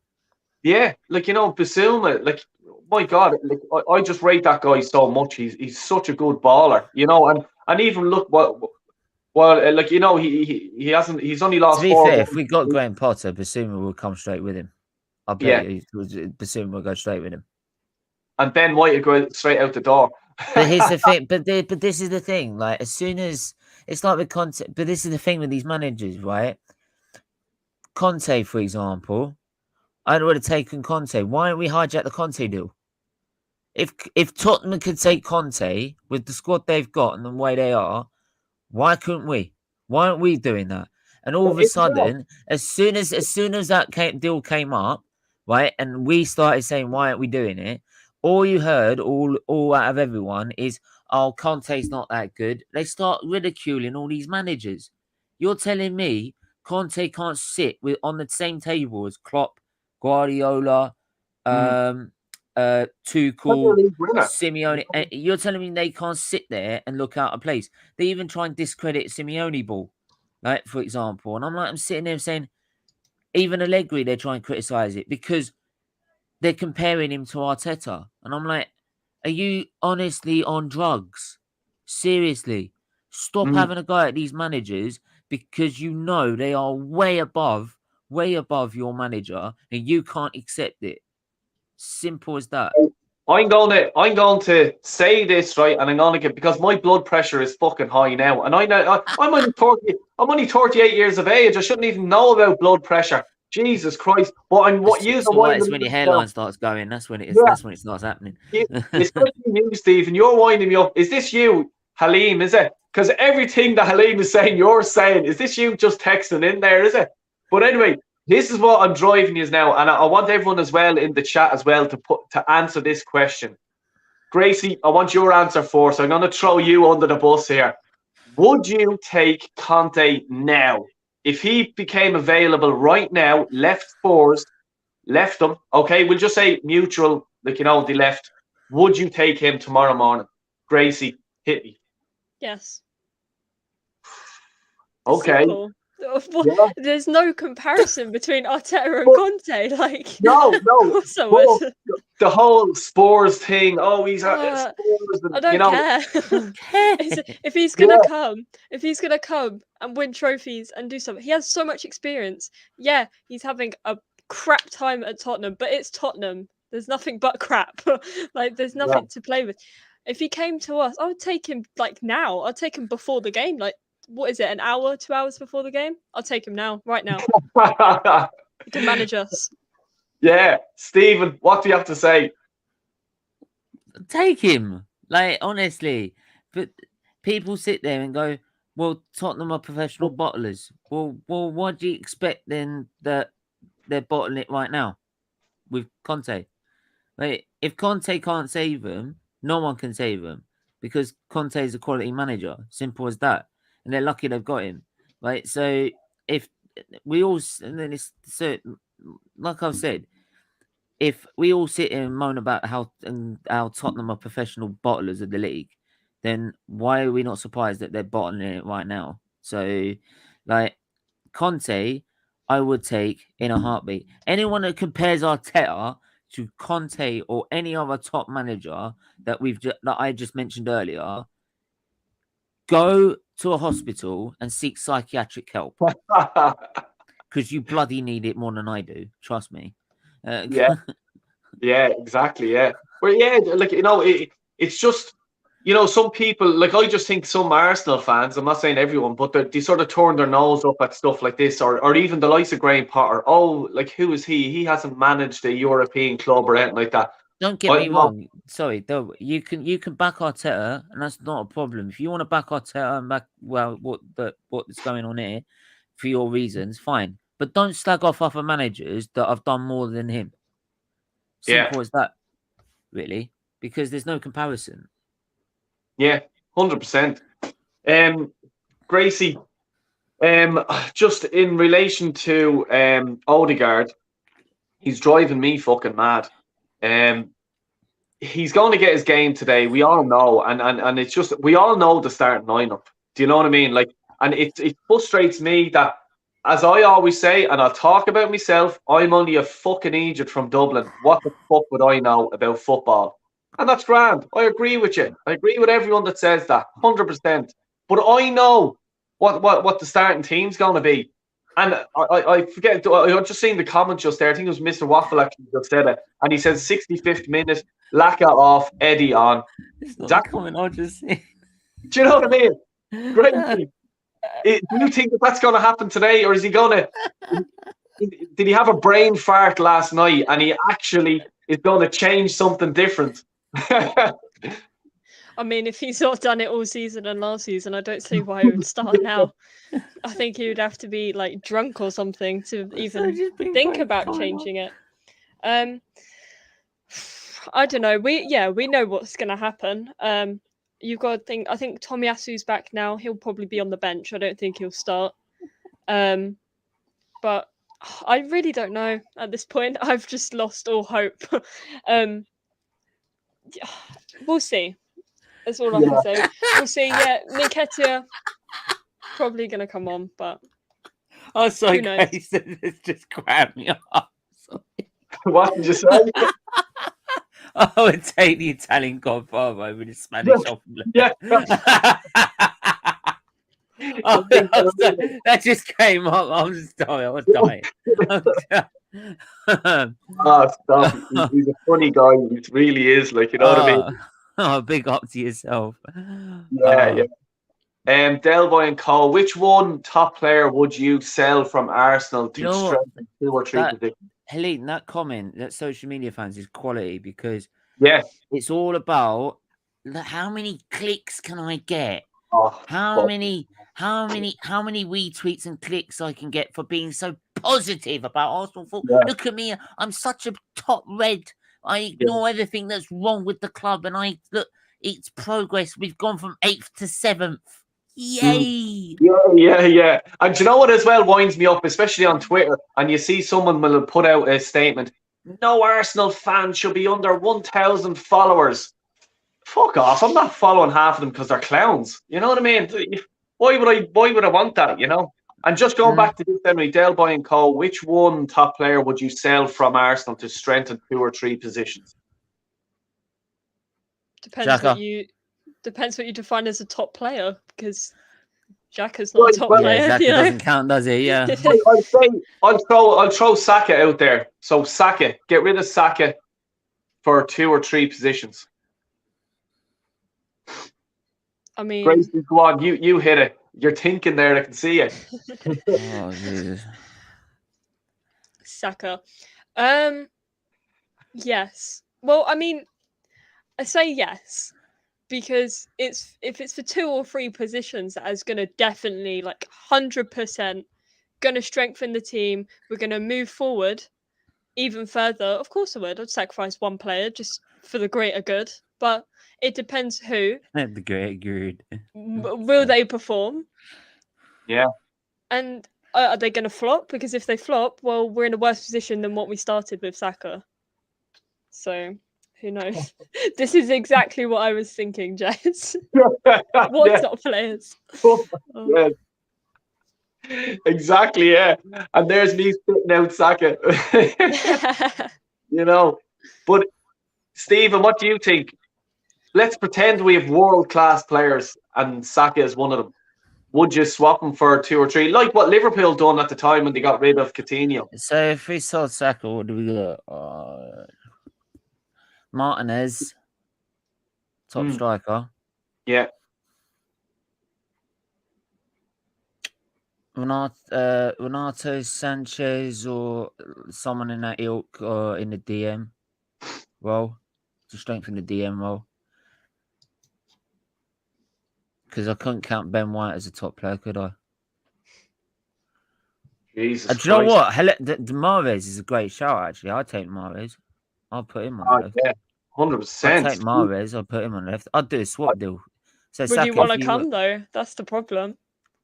Yeah, like, you know, Basuma, like, my God, like, I just rate that guy so much. He's such a good baller, you know, and even look well, like, you know, he's only lost 4. To be fair, if we got Graham Potter, Basuma will come straight with him. I bet you Basuma will go straight with him. and Ben White will go straight out the door. But here's the thing. But this is the thing. Like, as soon as it's like with Conte, but this is the thing with these managers, right? Conte, for example, I would have taken Conte. Why don't we hijack the Conte deal? If Tottenham could take Conte with the squad they've got and the way they are, why couldn't we? Why aren't we doing that? And all of a sudden, as soon as that deal came up, right, and we started saying, why aren't we doing it? All you heard, all out of everyone, is, oh, Conte's not that good. They start ridiculing all these managers. You're telling me Conte can't sit on the same table as Klopp, Guardiola, Tuchel, Simeone. And you're telling me they can't sit there and look out of place. They even try and discredit Simeone ball, like, for example. And I'm sitting there saying, even Allegri, they try and criticize it because they're comparing him to Arteta. And I'm like, are you honestly on drugs? Seriously, stop having a go at these managers because you know they are way above your manager and you can't accept it. Simple as that. I'm going to say this, right, and I'm going to get, because my blood pressure is fucking high now, and I know I'm only 38 years of age. I shouldn't even know about blood pressure. Jesus Christ! But it's when your hairline starts going. That's when it is. Yeah. That's when it starts happening. It's you, Stephen. You're winding me up. Is this you, Halim? Is it? Because everything that Halim is saying, you're saying. Is this you just texting in there? Is it? But anyway. This is what I'm driving you now, and I want everyone as well in the chat as well to answer this question. Gracie, I want your answer first. I'm going to throw you under the bus here. Would you take Conte now? If he became available right now, left them, okay, we'll just say mutual, like, you know, they left. Would you take him tomorrow morning? Gracie, hit me. Yes. Okay. Simple. Yeah. There's no comparison between Arteta and Conte. Like, no. The whole Spurs thing. Oh, he's at Spurs. And, I don't care. If he's gonna come and win trophies and do something, he has so much experience. Yeah, he's having a crap time at Tottenham, but it's Tottenham. There's nothing but crap. Like, there's nothing to play with. If he came to us, I would take him like now. I'd take him before the game, like. What is it, an hour, 2 hours before the game? I'll take him now, right now. He can manage us. Yeah. Stephen, what do you have to say? Take him. Like, honestly. But people sit there and go, well, Tottenham are professional bottlers. Well, what do you expect then that they're bottling it right now with Conte? Like, if Conte can't save them, no one can save them because Conte is a quality manager. Simple as that. And they're lucky they've got him, right? So if we all, and then it's so, like I've said, if we all sit here and moan about how Tottenham are professional bottlers of the league, then why are we not surprised that they're bottling it right now? So, like, Conte, I would take in a heartbeat. Anyone that compares Arteta to Conte or any other top manager that I just mentioned earlier, go to a hospital and seek psychiatric help because you bloody need it more than I do. Trust me. Yeah, exactly. Yeah, well, yeah, like, you know, it's just, you know, some people, like, I just think some Arsenal fans, I'm not saying everyone, but they sort of turn their nose up at stuff like this, or even the likes of Graham Potter. Oh, like, who is he? He hasn't managed a European club or anything like that. Don't get me wrong. Sorry, though, you can back Arteta, and that's not a problem. If you want to back Arteta and back what's going on here for your reasons, fine. But don't slag off other managers that have done more than him. Simple as that, really, because there's no comparison. Yeah, 100%. Gracie, just in relation to Odegaard, he's driving me fucking mad. He's going to get his game today. We all know, and it's just, we all know the starting lineup. Do you know what I mean? Like, and it frustrates me that, as I always say, and I'll talk about myself, I'm only a fucking idiot from Dublin. What the fuck would I know about football? And that's grand. I agree with you. I agree with everyone that says that, 100%. But I know what the starting team's going to be. And I forget, I just seen the comment just there. I think it was Mr. Waffle actually just said it. And he says 65th minute, Laka off, Eddie on. It's not That- the comment I just said. Do you know what I mean? Great. Do you think that's going to happen today, or is he going to? Did he have a brain fart last night, and he actually is going to change something different? I mean, if he's not done it all season and last season, I don't see why he would start now. I think he would have to be like drunk or something to even think about changing it. I don't know. We know what's going to happen. You've got to think. I think Tomiyasu's back now. He'll probably be on the bench. I don't think he'll start. But I really don't know at this point. I've just lost all hope. We'll see. That's all I can say. We'll see. Yeah, Nketiah probably going to come on, but Oh, sorry, who knows? Grace, it's just grabbed me up. What did you say? I would take the Italian Godfather over the Spanish omelette. Yeah. Oh, that just came up. I'm just dying. I was dying. Oh, stop. He's a funny guy. He really is. Like, you know what I mean? Oh, big up to yourself. Yeah. Delboy and Cole, which one top player would you sell from Arsenal to strengthen 2 or 3 positions? Helene, that comment that social media fans is quality because it's all about how many clicks can I get? How many retweets and clicks I can get for being so positive about Arsenal football. Look at me, I'm such a top red. I ignore everything that's wrong with the club, and I look. It's progress. We've gone from 8th to 7th. Yay! Yeah. And do you know what as well winds me up, especially on Twitter, and you see someone will put out a statement, no Arsenal fan should be under 1,000 followers. Fuck off. I'm not following half of them because they're clowns. You know what I mean? Why would I want that, you know? And just going back to this, Henry, Delboy and Co., which one top player would you sell from Arsenal to strengthen 2 or 3 positions? Depends what you define as a top player, because Xhaka's not a top player. Xhaka doesn't count, does he? Yeah. I'll throw Saka out there. So Saka, get rid of Saka for 2 or 3 positions. I mean, Gracie, go on. You hit it. You're thinking there. I can see it. Oh, Jesus. Saka. Yes. Well, I mean, I say yes because if it's for 2 or 3 positions, that is going to definitely 100% going to strengthen the team. We're going to move forward even further. Of course, I would. I'd sacrifice one player just for the greater good, but it depends who. The greater good. Will they perform? Yeah. And are they going to flop? Because if they flop, well, we're in a worse position than what we started with Saka. So, who knows? This is exactly what I was thinking, Jess. What top players? Yeah. Exactly, yeah. And there's me spitting out Saka. You know. But, Stephen, what do you think? Let's pretend we have world-class players and Saka is one of them. Would you swap him for 2 or 3? Like what Liverpool done at the time when they got rid of Coutinho. So if we sold Saka, what do we got? Martinez, top striker. Yeah. Renato Sanchez or someone in that ilk or in the DM role to strengthen the DM role. Because I couldn't count Ben White as a top player, could I? Jesus do you know what? Mahrez is a great shout, actually. I'd take Mahrez. I'll put him on the left. Yeah, 100%. I'd take Mahrez. I'll put him on the left. I'd do a swap deal. So Would you want to come, though? That's the problem.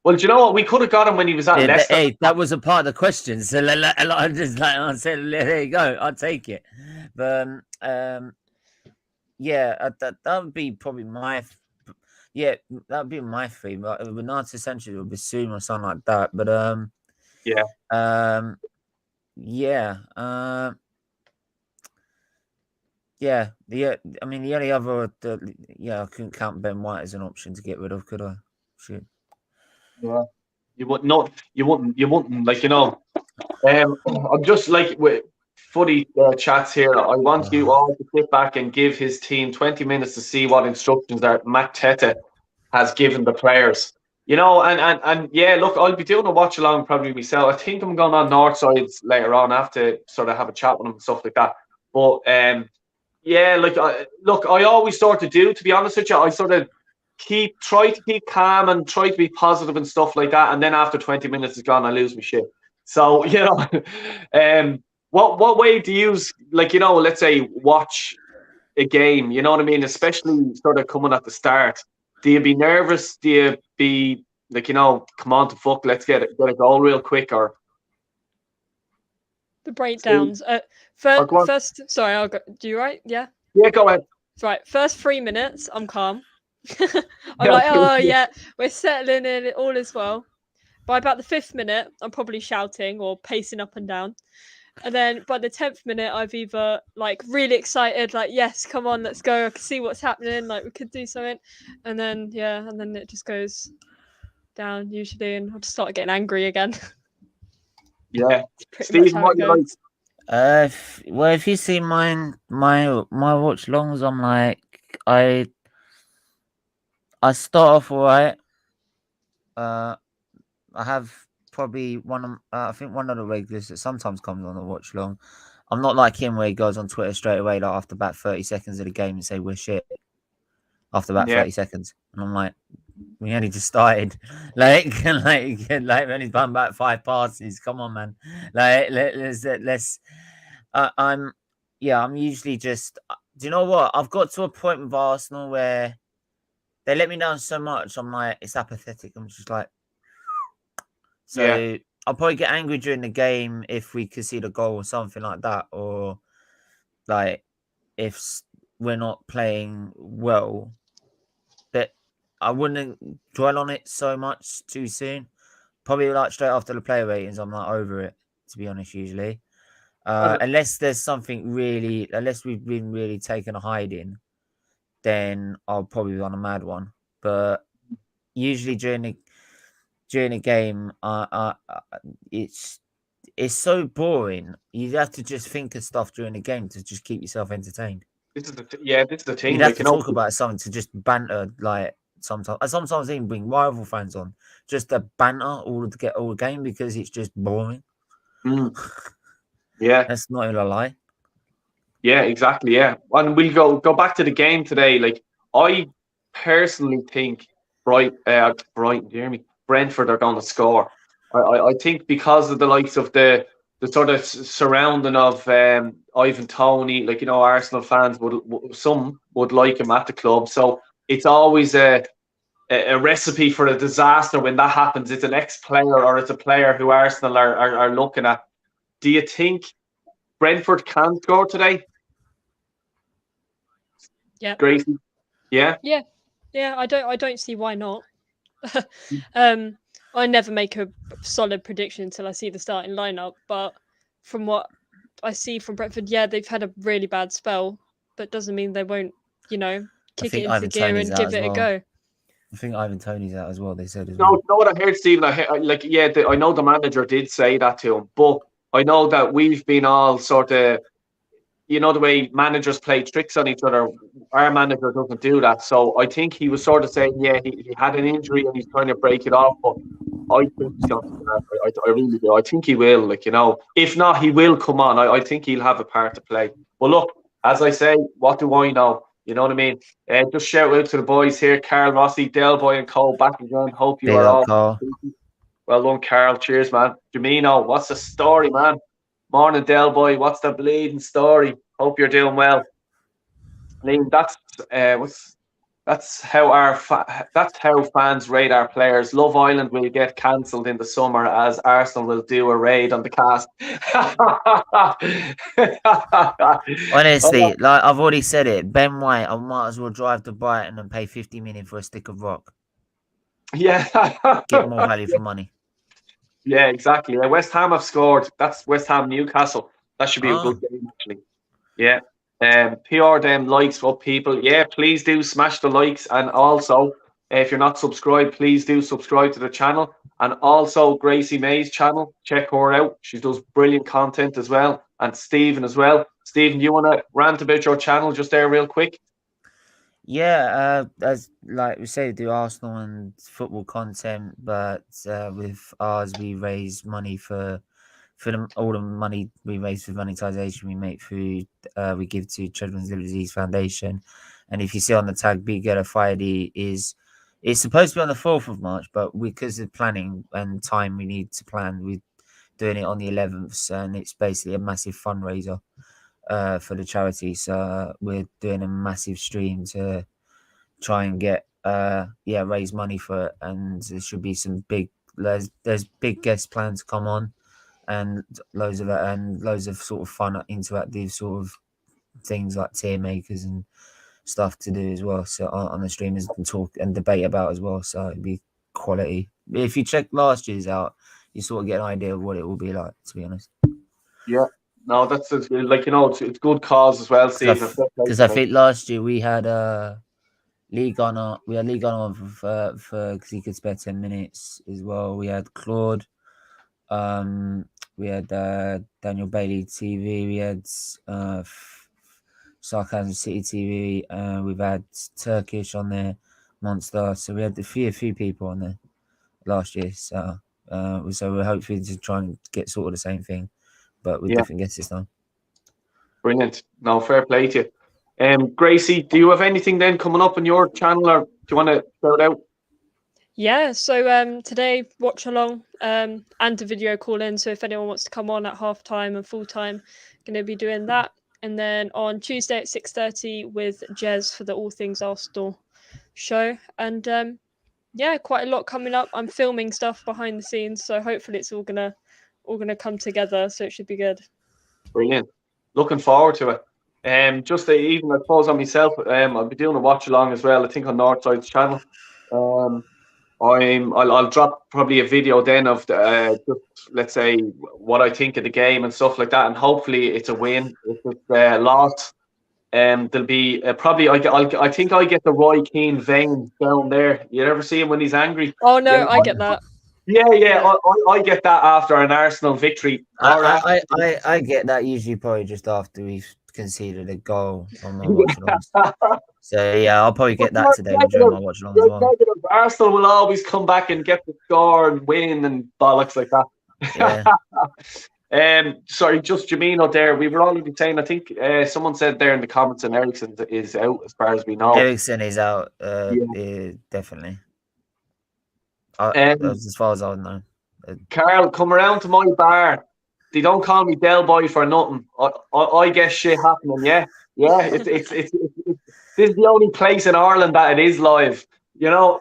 Well, do you know what? We could have got him when he was at Leicester. Hey, that was a part of the question. So I'm just I said, there you go. I'll take it. But yeah, that would be probably my. Yeah, that would be my three. But Renato Sanchez or Bassoon or something like that. But yeah. I mean, the only other, I couldn't count Ben White as an option to get rid of, could I? Shit. You wouldn't know. You wouldn't like, you know. I'm just like with footy chats here. I want you all to sit back and give his team 20 minutes to see what instructions that Matt Tete has given the players. You know, and yeah, look, I'll be doing a watch along probably myself. I think I'm going on North Sides later on. I have to sort of have a chat with him and stuff like that. But yeah, like look, I always sort of do. To be honest with you, I sort of try to keep calm and try to be positive and stuff like that. And then after 20 minutes is gone, I lose my shit. So you know, what way do you like? You know, let's say watch a game. You know what I mean? Especially sort of coming at the start. Do you be nervous? Do you be like, you know, come on to fuck, let's get a goal real quick, or the breakdowns? First, sorry, I'll go. Do you right? Yeah. Yeah, go ahead. Right, first 3 minutes, I'm calm. I'm like, oh yeah, we're settling in, all is well. By about the 5th minute, I'm probably shouting or pacing up and down. And then by the 10th minute, I've either like really excited, like, yes, come on, let's go. I can see what's happening. Like, we could do something. And then, yeah, and then it just goes down usually. And I'll just start getting angry again. Yeah. Steve, what do you like? Well, if you see my watch longs, I'm like, I start off all right. I have probably I think one of the regulars that sometimes comes on the watch long. I'm not like him where he goes on Twitter straight away, like after about 30 seconds of the game and say we're shit. After about 30 seconds, and I'm like, we only just started. like we only done about 5 passes. Come on, man. Like let's. I'm usually just. Do you know what? I've got to a point with Arsenal where they let me down so much. I'm like, it's apathetic. I'm just like. So I'll probably get angry during the game if we concede a goal or something like that, or like if we're not playing well. But I wouldn't dwell on it so much too soon. Probably like straight after the player ratings, I'm not over it, to be honest, usually. Unless there's something unless we've been really taken a hiding, then I'll probably be on a mad one. But usually during the game, it's so boring. You have to just think of stuff during the game to just keep yourself entertained. This is the thing. You'd have to talk about something to just banter, like sometimes even bring rival fans on just to banter all the game because it's just boring. Yeah, that's not even a lie. Yeah, exactly. Yeah, and we'll go back to the game today. Like, I personally think Brentford are going to score. I think because of the likes of the sort of surrounding of Ivan Toney, like, you know, Arsenal fans some would like him at the club. So it's always a recipe for a disaster when that happens. It's an ex-player or it's a player who Arsenal are looking at. Do you think Brentford can score today? Yeah. Gracie? Yeah? Yeah, I don't see why not. I never make a solid prediction until I see the starting lineup, but from what I see from Brentford, yeah, they've had a really bad spell, but doesn't mean they won't, you know, kick it into gear and give it a go. I think Ivan Toney's out as well, they said as well. No, you know what I heard, Stephen? I know the manager did say that to him, but I know that we've been all sort of, you know, the way managers play tricks on each other. Our manager doesn't do that. So I think he was sort of saying, yeah, he had an injury and he's trying to break it off. But I think he's going to, I really do. I think he will, like, you know, if not, he will come on. I think he'll have a part to play. But look, as I say, what do I know? You know what I mean? Just shout out to the boys here, Carl, Rossi, Del Boy and Cole back again. Hope you are all. Carl. Well done, Carl. Cheers, man. Jamino, what's the story, man? Morning, Del Boy. What's the bleeding story? Hope you're doing well. Liam, that's how fans rate our players. Love Island will get cancelled in the summer as Arsenal will do a raid on the cast. Honestly, like I've already said it, Ben White, I might as well drive to Brighton and pay 50 million for a stick of rock. Yeah. Get more value for money. Yeah, exactly. West Ham have scored. That's West Ham Newcastle. That should be a good game, actually. Yeah. PR them likes up, people. Yeah, please do smash the likes, and also if you're not subscribed, please do subscribe to the channel. and also Gracie Mae's channel. Check her out. She does brilliant content as well. And Steven as well. Steven, do you want to rant about your channel just there real quick? Yeah, as like we say, we do Arsenal and football content, but with ours, we raise money for all the money we raise for monetization we make through we give to Children's Liver Disease Foundation. And if you see on the tag, Big Yellow Friday it's supposed to be on the 4th of March, but because of planning and time we need to plan, we're doing it on the 11th, and it's basically a massive fundraiser for the charity. So we're doing a massive stream to try and get raise money for it, and there should be some there's big guests planned to come on, and loads of sort of fun interactive sort of things like tier makers and stuff to do as well. So on the streamers can talk and debate about as well. So it'd be quality. If you check last year's out, you sort of get an idea of what it will be like, to be honest. Yeah. No, that's like, it's good cause as well, Steve. Because I think last year we had League on. We had League on for because he could spare 10 minutes as well. We had Claude. We had Daniel Bailey TV. We had Sarcasm City TV. We've had Turkish on there, Monster. So we had a few people on there last year. So we're hoping to try and get sort of the same thing, but with different guests this time. Brilliant. No, fair play to you. Gracie, do you have anything then coming up on your channel, or do you want to shout out? Yeah, so today watch along and a video call in. So if anyone wants to come on at halftime and full time, going to be doing that. And then on Tuesday at 6:30 with Jez for the All Things Arsenal show. And quite a lot coming up. I'm filming stuff behind the scenes, so hopefully it's all gonna come together. So it should be good. Brilliant. Looking forward to it. Just even I suppose on myself, I'll be doing a watch along as well. I think on Northside's channel. I'll drop probably a video then of just, let's say, what I think of the game and stuff like that, and hopefully it's a win. If it's lost, there'll be probably I think I get the Roy Keane vein down there. You ever see him when he's angry? Oh no, I get that. Yeah. I get that after an Arsenal victory. I get that usually probably just after we've conceded a goal on my watch along. So yeah, I'll probably get that today during my watch along as well. Arsenal will always come back and get the score and win and bollocks like that. Yeah. Sorry, just Jamino there. We were already saying, I think someone said there in the comments, and Ericsson is out as far as we know. Ericsson is out, definitely. As far as I know. Carl, come around to my bar. They don't call me Del Boy for nothing. I get shit happening. Yeah. It's this is the only place in Ireland that it is live.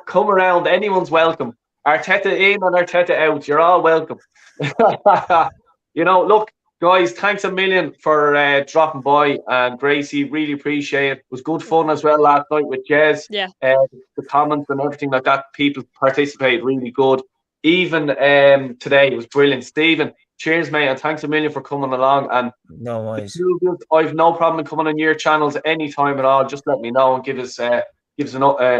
Come around. Anyone's welcome. Arteta in and Arteta out. You're all welcome. Look, guys, thanks a million for dropping by, and Gracie, really appreciate it. It was good fun as well last night with Jez. Yeah. The comments and everything like that, people participate really good. Even today, it was brilliant. Steven, cheers, mate, and thanks a million for coming along. And no worries. I've no problem in coming on your channels anytime at all. Just let me know and give us a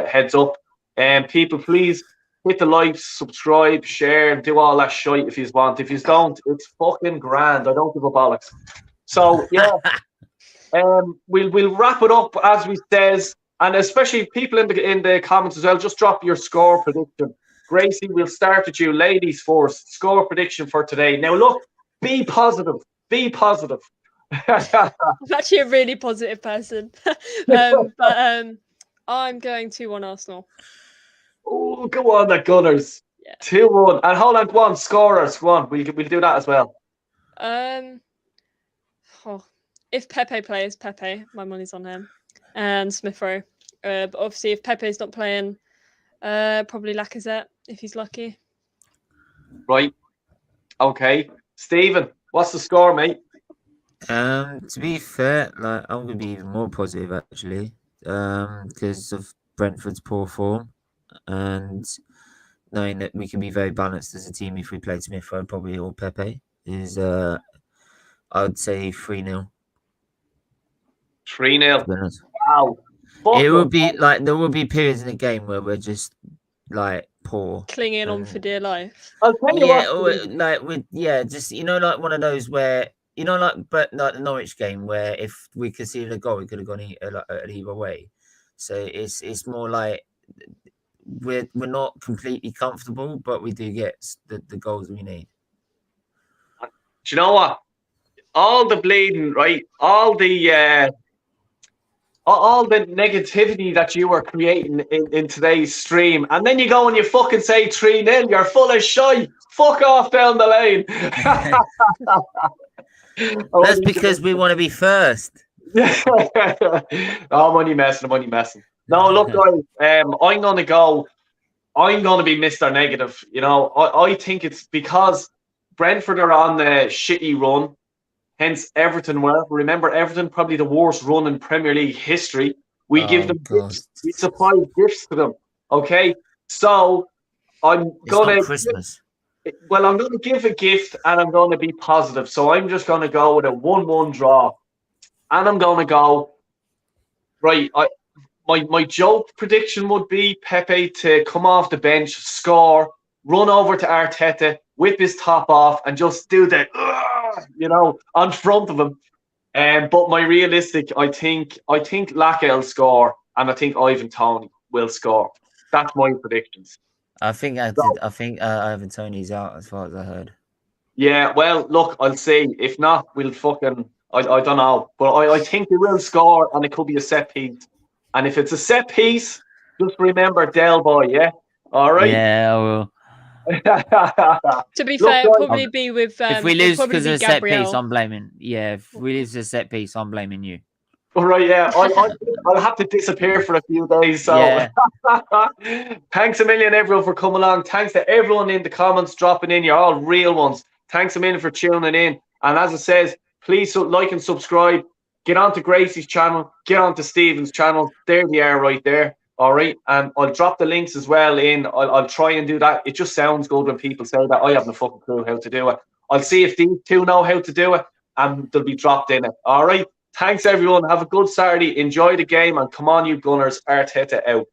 heads up. And people, please hit the like, subscribe, share, and do all that shit if you want. If you don't, it's fucking grand. I don't give a bollocks. So yeah, we'll wrap it up as we says, and especially people in the comments as well. Just drop your score prediction. Gracie, we'll start with you. Ladies first. Score prediction for today. Now look, be positive. Be positive. I'm actually a really positive person, but I'm going 2-1 Arsenal. Oh, go on, the Gunners. Yeah. 2-1. And hold on, go on, scorers. Go on, we'll do that as well. If Pepe plays, Pepe, my money's on him, and Smith Rowe. But obviously, if Pepe's not playing, probably Lacazette if he's lucky. Right. Okay, Steven, what's the score, mate? To be fair, I'm gonna be even more positive actually, because of Brentford's poor form, and knowing that we can be very balanced as a team if we play Smith Rowe, probably, or Pepe, is I would say 3-0. 3-0. To be honest. Wow. It will be there will be periods in the game where we're just like poor. Clinging on for dear life. I'll tell you Yeah, what. like with just like one of those where like the Norwich game where if we conceded a goal, we could have gone either way. So it's more like we're not completely comfortable, but we do get the goals we need. Do you know what? All the bleeding, right? All the negativity that you were creating in today's stream, and then you go and you fucking say 3-0. You're full of shite. Fuck off down the lane. That's because we want to be first. I'm only messing. No, look, guys. I'm gonna go. I'm gonna be Mr. Negative. You know, I think it's because Brentford are on the shitty run. Hence, Everton were. Remember, Everton probably the worst run in Premier League history. We give them gifts. We supply gifts to them. Okay, so I'm gonna Christmas. Well, I'm going to give a gift and I'm going to be positive. So I'm just going to go with a 1-1 draw. And I'm going to go, right, my joke prediction would be Pepe to come off the bench, score, run over to Arteta, whip his top off and just do the, on front of him. But my realistic, I think Laka will score and I think Ivan Toney will score. That's my predictions. I think Ivan Toney's out as far as I heard. Yeah, well, look, I'll see. If not, we'll fucking I don't know. But I think they will score and it could be a set piece. And if it's a set piece, just remember Del Boy, yeah? All right. Yeah, I will. To be fair, it'll probably be with if we lose because of a set Gabriel. piece, I'm blaming. Yeah, if we lose a set piece, I'm blaming you. All right, yeah. I'll have to disappear for a few days. So yeah. Thanks a million, everyone, for coming along. Thanks to everyone in the comments dropping in. You're all real ones. Thanks a million for tuning in. And as it says, please like and subscribe. Get onto Gracie's channel. Get onto Steven's channel. There they are right there. All right. And I'll drop the links as well in. I'll try and do that. It just sounds good when people say that. I have no fucking clue how to do it. I'll see if these two know how to do it and they'll be dropped in it. All right. Thanks, everyone. Have a good Saturday. Enjoy the game. And come on, you Gunners. Arteta out.